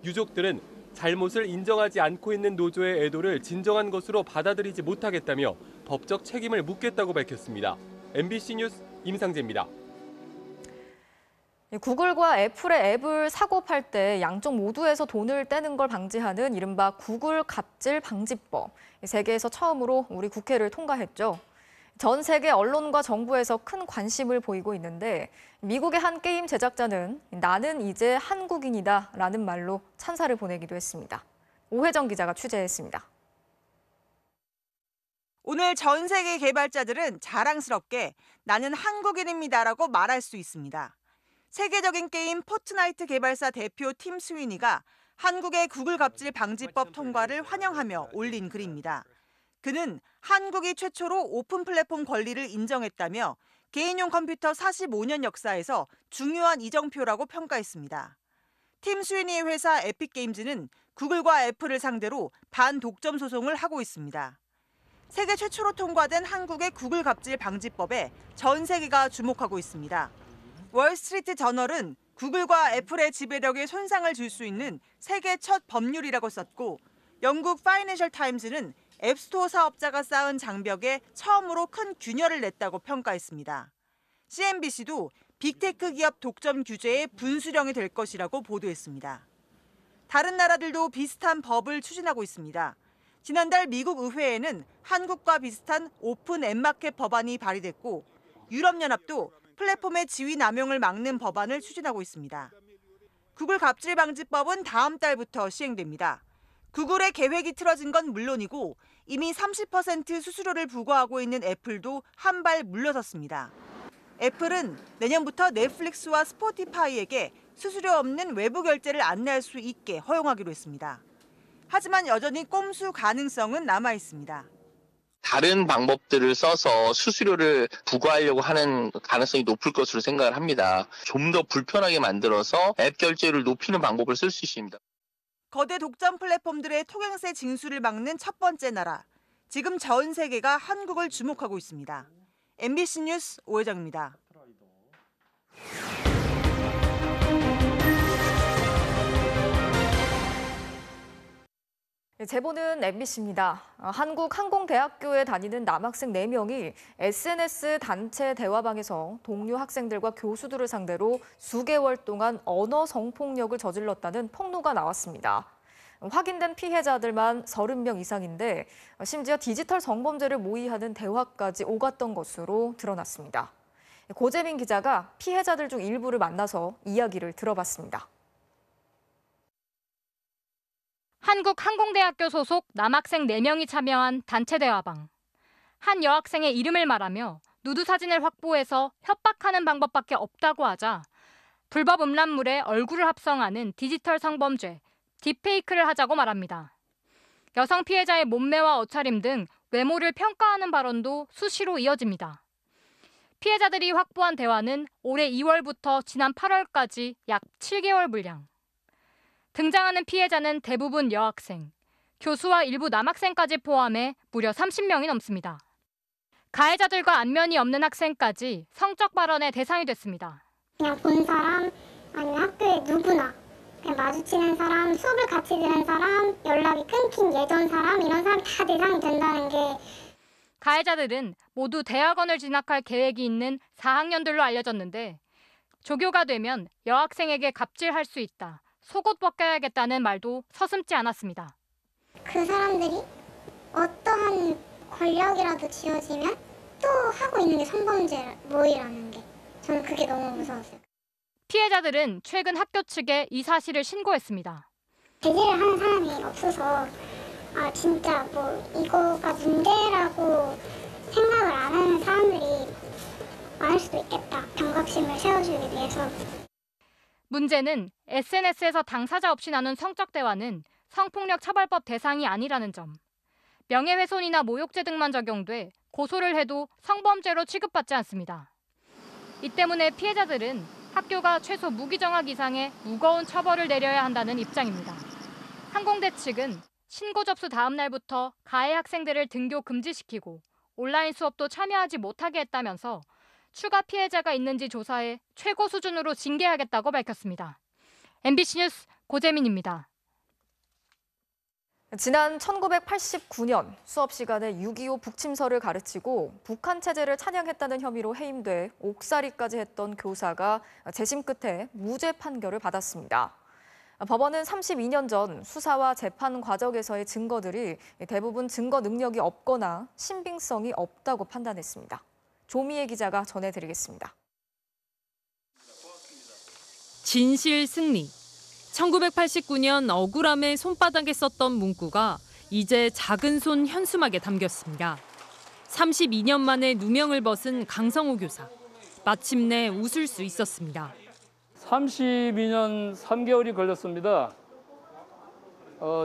S22: 유족들은 잘못을 인정하지 않고 있는 노조의 애도를 진정한 것으로 받아들이지 못하겠다며 법적 책임을 묻겠다고 밝혔습니다. MBC 뉴스 임상재입니다.
S10: 구글과 애플의 앱을 사고 팔 때 양쪽 모두에서 돈을 떼는 걸 방지하는 이른바 구글 갑질 방지법. 세계에서 처음으로 우리 국회를 통과했죠. 전 세계 언론과 정부에서 큰 관심을 보이고 있는데 미국의 한 게임 제작자는 나는 이제 한국인이다라는 말로 찬사를 보내기도 했습니다. 오혜정 기자가 취재했습니다.
S2: 오늘 전 세계 개발자들은 자랑스럽게 나는 한국인입니다라고 말할 수 있습니다. 세계적인 게임 포트나이트 개발사 대표 팀 스위니가 한국의 구글 갑질 방지법 통과를 환영하며 올린 글입니다. 그는 한국이 최초로 오픈 플랫폼 권리를 인정했다며 개인용 컴퓨터 45년 역사에서 중요한 이정표라고 평가했습니다. 팀 스위니의 회사 에픽게임즈는 구글과 애플을 상대로 반독점 소송을 하고 있습니다. 세계 최초로 통과된 한국의 구글 갑질 방지법에 전 세계가 주목하고 있습니다. 월스트리트 저널은 구글과 애플의 지배력에 손상을 줄 수 있는 세계 첫 법률이라고 썼고 영국 파이낸셜 타임즈는 앱스토어 사업자가 쌓은 장벽에 처음으로 큰 균열을 냈다고 평가했습니다. CNBC도 빅테크 기업 독점 규제의 분수령이 될 것이라고 보도했습니다. 다른 나라들도 비슷한 법을 추진하고 있습니다. 지난달 미국 의회에는 한국과 비슷한 오픈 앱마켓 법안이 발의됐고 유럽연합도 플랫폼의 지위 남용을 막는 법안을 추진하고 있습니다. 구글 갑질 방지법은 다음 달부터 시행됩니다. 구글의 계획이 틀어진 건 물론이고 이미 30% 수수료를 부과하고 있는 애플도 한 발 물러섰습니다. 애플은 내년부터 넷플릭스와 스포티파이에게 수수료 없는 외부 결제를 안내할 수 있게 허용하기로 했습니다. 하지만 여전히 꼼수 가능성은 남아 있습니다.
S11: 다른 방법들을 써서 수수료를 부과하려고 하는 가능성이 높을 것으로 생각을 합니다. 좀 더 불편하게 만들어서 앱 결제를 높이는 방법을 쓸 수 있습니다.
S2: 거대 독점 플랫폼들의 통행세 징수를 막는 첫 번째 나라. 지금 전 세계가 한국을 주목하고 있습니다. MBC 뉴스 오혜정입니다.
S10: 제보는 MBC입니다. 한국항공대학교에 다니는 남학생 4명이 SNS 단체 대화방에서 동료 학생들과 교수들을 상대로 수개월 동안 언어 성폭력을 저질렀다는 폭로가 나왔습니다. 확인된 피해자들만 30명 이상인데 심지어 디지털 성범죄를 모의하는 대화까지 오갔던 것으로 드러났습니다. 고재민 기자가 피해자들 중 일부를 만나서 이야기를 들어봤습니다.
S14: 한국항공대학교 소속 남학생 4명이 참여한 단체 대화방. 한 여학생의 이름을 말하며 누드 사진을 확보해서 협박하는 방법밖에 없다고 하자 불법 음란물에 얼굴을 합성하는 디지털 성범죄, 딥페이크를 하자고 말합니다. 여성 피해자의 몸매와 옷차림 등 외모를 평가하는 발언도 수시로 이어집니다. 피해자들이 확보한 대화는 올해 2월부터 지난 8월까지 약 7개월 분량. 등장하는 피해자는 대부분 여학생, 교수와 일부 남학생까지 포함해 무려 30명이 넘습니다. 가해자들과 안면이 없는 학생까지 성적 발언의 대상이 됐습니다.
S24: 그냥 본 사람, 아니면 학교에 누구나 그냥 마주치는 사람, 수업을 같이 듣는 사람, 연락이 끊긴 예전 사람, 이런 사람 다 대상이 된다는 게.
S14: 가해자들은 모두 대학원을 진학할 계획이 있는 4학년들로 알려졌는데 조교가 되면 여학생에게 갑질할 수 있다. 속옷 벗겨야겠다는 말도 서슴지 않았습니다.
S24: 그 사람들이 어떠한 권력이라도 쥐어지면 또 하고 있는 게 성범죄 모의라는 게 저는 그게 너무 무서웠어요.
S14: 피해자들은 최근 학교 측에 이 사실을 신고했습니다.
S24: 제지를 하는 사람이 없어서 진짜 뭐 이거가 문제라고 생각을 안 하는 사람들이 많을 수도 있겠다. 경각심을 세워주기 위해서.
S14: 문제는 SNS에서 당사자 없이 나눈 성적 대화는 성폭력 처벌법 대상이 아니라는 점. 명예훼손이나 모욕죄 등만 적용돼 고소를 해도 성범죄로 취급받지 않습니다. 이 때문에 피해자들은 학교가 최소 무기정학 이상의 무거운 처벌을 내려야 한다는 입장입니다. 항공대 측은 신고 접수 다음 날부터 가해 학생들을 등교 금지시키고 온라인 수업도 참여하지 못하게 했다면서 추가 피해자가 있는지 조사해 최고 수준으로 징계하겠다고 밝혔습니다. MBC 뉴스 고재민입니다.
S10: 지난 1989년 수업 시간에 6.25 북침서를 가르치고 북한 체제를 찬양했다는 혐의로 해임돼 옥살이까지 했던 교사가 재심 끝에 무죄 판결을 받았습니다. 법원은 32년 전 수사와 재판 과정에서의 증거들이 대부분 증거 능력이 없거나 신빙성이 없다고 판단했습니다. 조미애 기자가 전해드리겠습니다.
S1: 진실 승리. 1989년 억울함의 손바닥에 썼던 문구가 이제 작은 손 현수막에 담겼습니다. 32년 만에 누명을 벗은 강성호 교사. 마침내 웃을 수 있었습니다.
S15: 32년 3개월이 걸렸습니다.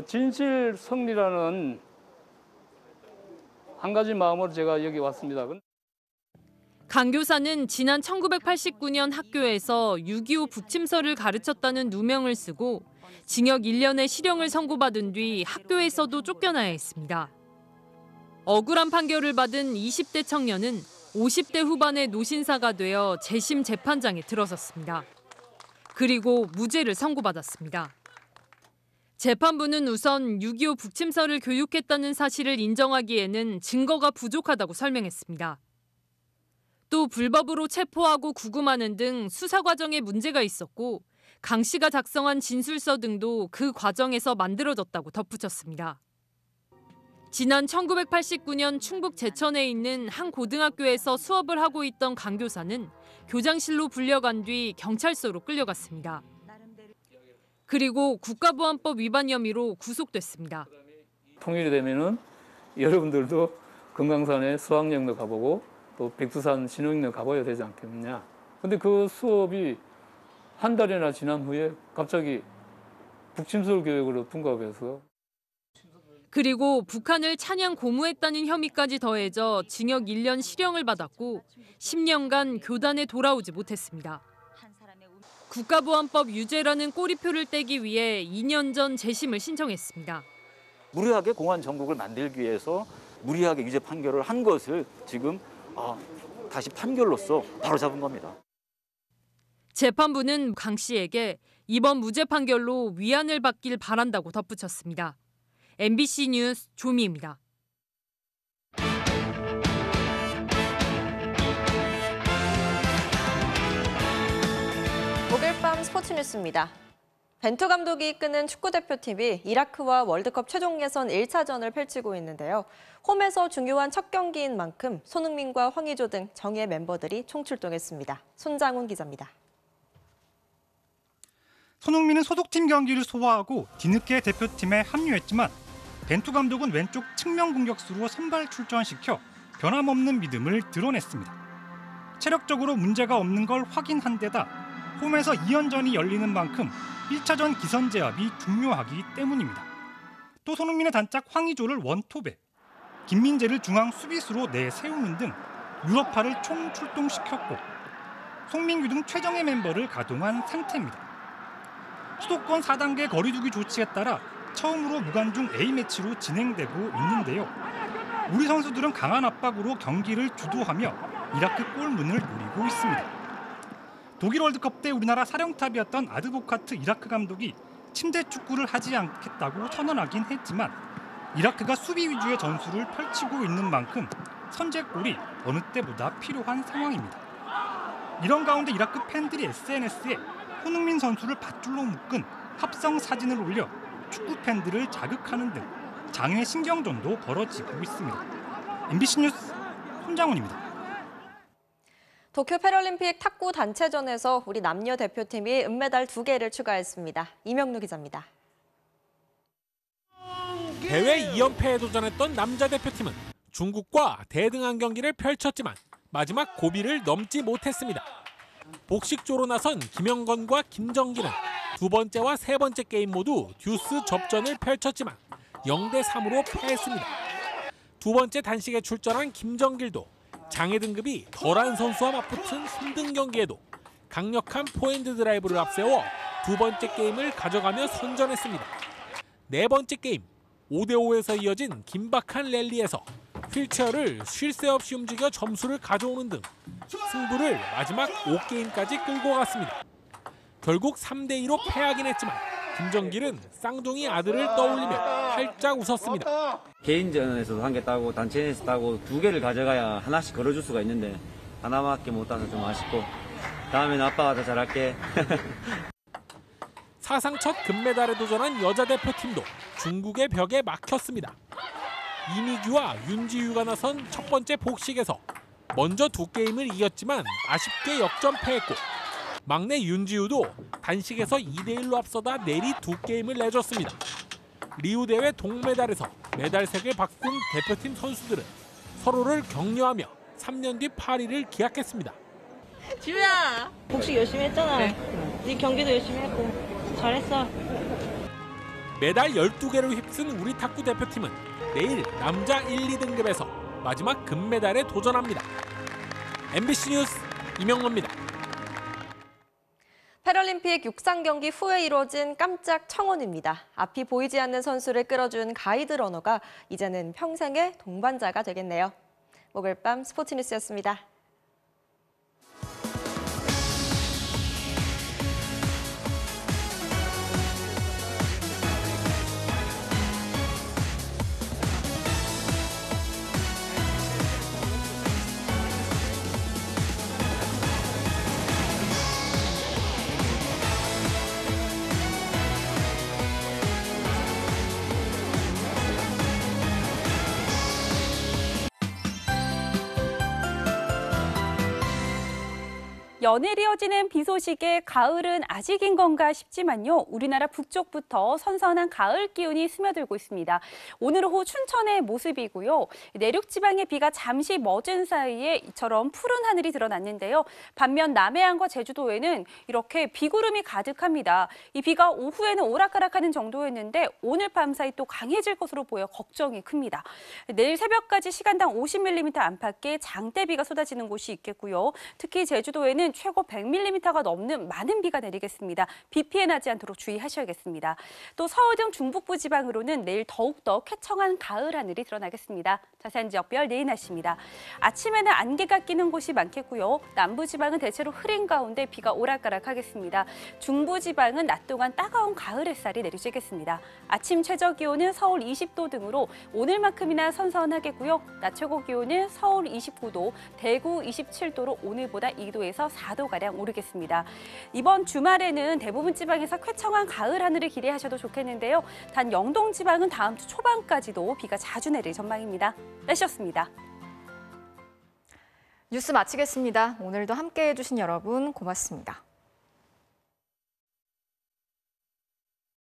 S15: 진실 승리라는 한 가지 마음으로 제가 여기 왔습니다.
S1: 강 교사는 지난 1989년 학교에서 6.25 북침서를 가르쳤다는 누명을 쓰고 징역 1년의 실형을 선고받은 뒤 학교에서도 쫓겨나야 했습니다. 억울한 판결을 받은 20대 청년은 50대 후반의 노신사가 되어 재심 재판장에 들어섰습니다. 그리고 무죄를 선고받았습니다. 재판부는 우선 6.25 북침서를 교육했다는 사실을 인정하기에는 증거가 부족하다고 설명했습니다. 또 불법으로 체포하고 구금하는 등 수사 과정에 문제가 있었고 강 씨가 작성한 진술서 등도 그 과정에서 만들어졌다고 덧붙였습니다. 지난 1989년 충북 제천에 있는 한 고등학교에서 수업을 하고 있던 강 교사는 교장실로 불려간 뒤 경찰서로 끌려갔습니다. 그리고 국가보안법 위반 혐의로 구속됐습니다.
S15: 통일이 되면은 여러분들도 금강산에 수학여행도 가보고 또 백두산 신흥여행도 가봐야 되지 않겠느냐. 근데 그 수업이 한 달이나 지난 후에 갑자기 북침서 교육으로 둔갑해서
S1: 그리고 북한을 찬양 고무했다는 혐의까지 더해져 징역 1년 실형을 받았고 10년간 교단에 돌아오지 못했습니다. 국가보안법 유죄라는 꼬리표를 떼기 위해 2년 전 재심을 신청했습니다.
S16: 무리하게 공안 정국을 만들기 위해서 무리하게 유죄 판결을 한 것을 지금 다시 판결로서 바로잡은 겁니다.
S1: 재판부는 강 씨에게 이번 무죄 판결로 위안을 받길 바란다고 덧붙였습니다. MBC 뉴스 조미입니다.
S20: 목요일 밤 스포츠 뉴스입니다. 벤투 감독이 이끄는 축구대표팀이 이라크와 월드컵 최종 예선 1차전을 펼치고 있는데요. 홈에서 중요한 첫 경기인 만큼 손흥민과 황의조 등 정예 멤버들이 총출동했습니다. 손장훈 기자입니다.
S21: 손흥민은 소속팀 경기를 소화하고 뒤늦게 대표팀에 합류했지만 벤투 감독은 왼쪽 측면 공격수로 선발 출전시켜 변함없는 믿음을 드러냈습니다. 체력적으로 문제가 없는 걸 확인한 데다 홈에서 2연전이 열리는 만큼 1차전 기선 제압이 중요하기 때문입니다. 또 손흥민의 단짝 황의조를 원톱에 김민재를 중앙 수비수로 내세우는 등 유럽파를 총출동시켰고 송민규 등 최정예 멤버를 가동한 상태입니다. 수도권 4단계 거리두기 조치에 따라 처음으로 무관중 A매치로 진행되고 있는데요. 우리 선수들은 강한 압박으로 경기를 주도하며 이라크 골문을 노리고 있습니다. 독일 월드컵 때 우리나라 사령탑이었던 아드보카트 이라크 감독이 침대 축구를 하지 않겠다고 선언하긴 했지만 이라크가 수비 위주의 전술을 펼치고 있는 만큼 선제골이 어느 때보다 필요한 상황입니다. 이런 가운데 이라크 팬들이 SNS에 손흥민 선수를 밧줄로 묶은 합성 사진을 올려 축구 팬들을 자극하는 등 장외 신경전도 벌어지고 있습니다. MBC 뉴스 손장훈입니다.
S20: 도쿄 패럴림픽 탁구 단체전에서 우리 남녀 대표팀이 은메달 2개를 추가했습니다. 이명루 기자입니다.
S26: 대회 2연패에 도전했던 남자 대표팀은 중국과 대등한 경기를 펼쳤지만 마지막 고비를 넘지 못했습니다. 복식조로 나선 김영건과 김정기는 두 번째와 세 번째 게임 모두 듀스 접전을 펼쳤지만 0대3으로 패했습니다. 두 번째 단식에 출전한 김정길도 장애 등급이 덜한 선수와 맞붙은 힘든 경기에도 강력한 포핸드 드라이브를 앞세워 두 번째 게임을 가져가며 선전했습니다. 네 번째 게임, 5대5에서 이어진 긴박한 랠리에서 휠체어를 쉴 새 없이 움직여 점수를 가져오는 등 승부를 마지막 5게임까지 끌고 갔습니다. 결국 3대2로 패하긴 했지만 김정길은 쌍둥이 아들을 떠올리며 활짝 웃었습니다.
S3: 개인전에서도 한 개 따고 단체전에서 따고 2개를 가져가야 하나씩 걸어줄 수가 있는데 하나밖에 못 따서 좀 아쉽고 다음에는 아빠가 더 잘할게.
S26: 사상 첫 금메달에 도전한 여자 대표팀도 중국의 벽에 막혔습니다. 이미규와 윤지유가 나선 첫 번째 복식에서 먼저 2게임을 이겼지만 아쉽게 역전패했고 막내 윤지유도 단식에서 2대1로 앞서다 내리 2게임을 내줬습니다. 리우 대회 동메달에서 메달 3개 바꾼 대표팀 선수들은 서로를 격려하며 3년 뒤 파리를 기약했습니다.
S4: 지우야, 복식 열심히 했잖아. 네 경기도 열심히 했고 잘했어.
S26: 메달 12개를 휩쓴 우리 탁구 대표팀은 내일 남자 1, 2등급에서 마지막 금메달에 도전합니다. MBC 뉴스 이명로입니다.
S20: 패럴림픽 육상 경기 후에 이뤄진 깜짝 청혼입니다. 앞이 보이지 않는 선수를 끌어준 가이드 러너가 이제는 평생의 동반자가 되겠네요. 목요일 밤 스포츠 뉴스였습니다.
S5: 연일 이어지는 비 소식에 가을은 아직인 건가 싶지만요. 우리나라 북쪽부터 선선한 가을 기운이 스며들고 있습니다. 오늘 오후 춘천의 모습이고요. 내륙 지방의 비가 잠시 멎은 사이에 이처럼 푸른 하늘이 드러났는데요. 반면 남해안과 제주도에는 이렇게 비구름이 가득합니다. 이 비가 오후에는 오락가락하는 정도였는데 오늘 밤 사이 또 강해질 것으로 보여 걱정이 큽니다. 내일 새벽까지 시간당 50mm 안팎의 장대비가 쏟아지는 곳이 있겠고요. 특히 제주도에는 최고 100mm가 넘는 많은 비가 내리겠습니다. 비 피해 나지 않도록 주의하셔야겠습니다. 또 서울 등 중북부 지방으로는 내일 더욱더 쾌청한 가을 하늘이 드러나겠습니다. 자세한 지역별 내일 날씨입니다. 아침에는 안개가 끼는 곳이 많겠고요. 남부 지방은 대체로 흐린 가운데 비가 오락가락하겠습니다. 중부 지방은 낮 동안 따가운 가을 햇살이 내리쬐겠습니다. 아침 최저 기온은 서울 20도 등으로 오늘만큼이나 선선하겠고요. 낮 최고 기온은 서울 29도, 대구 27도로 오늘보다 2도에서 4도가량 오르겠습니다. 이번 주말에는 대부분 지방에서 쾌청한 가을 하늘을 기대하셔도 좋겠는데요. 단 영동 지방은 다음 주 초반까지도 비가 자주 내릴 전망입니다. 날씨였습니다.
S10: 뉴스 마치겠습니다. 오늘도 함께해 주신 여러분 고맙습니다.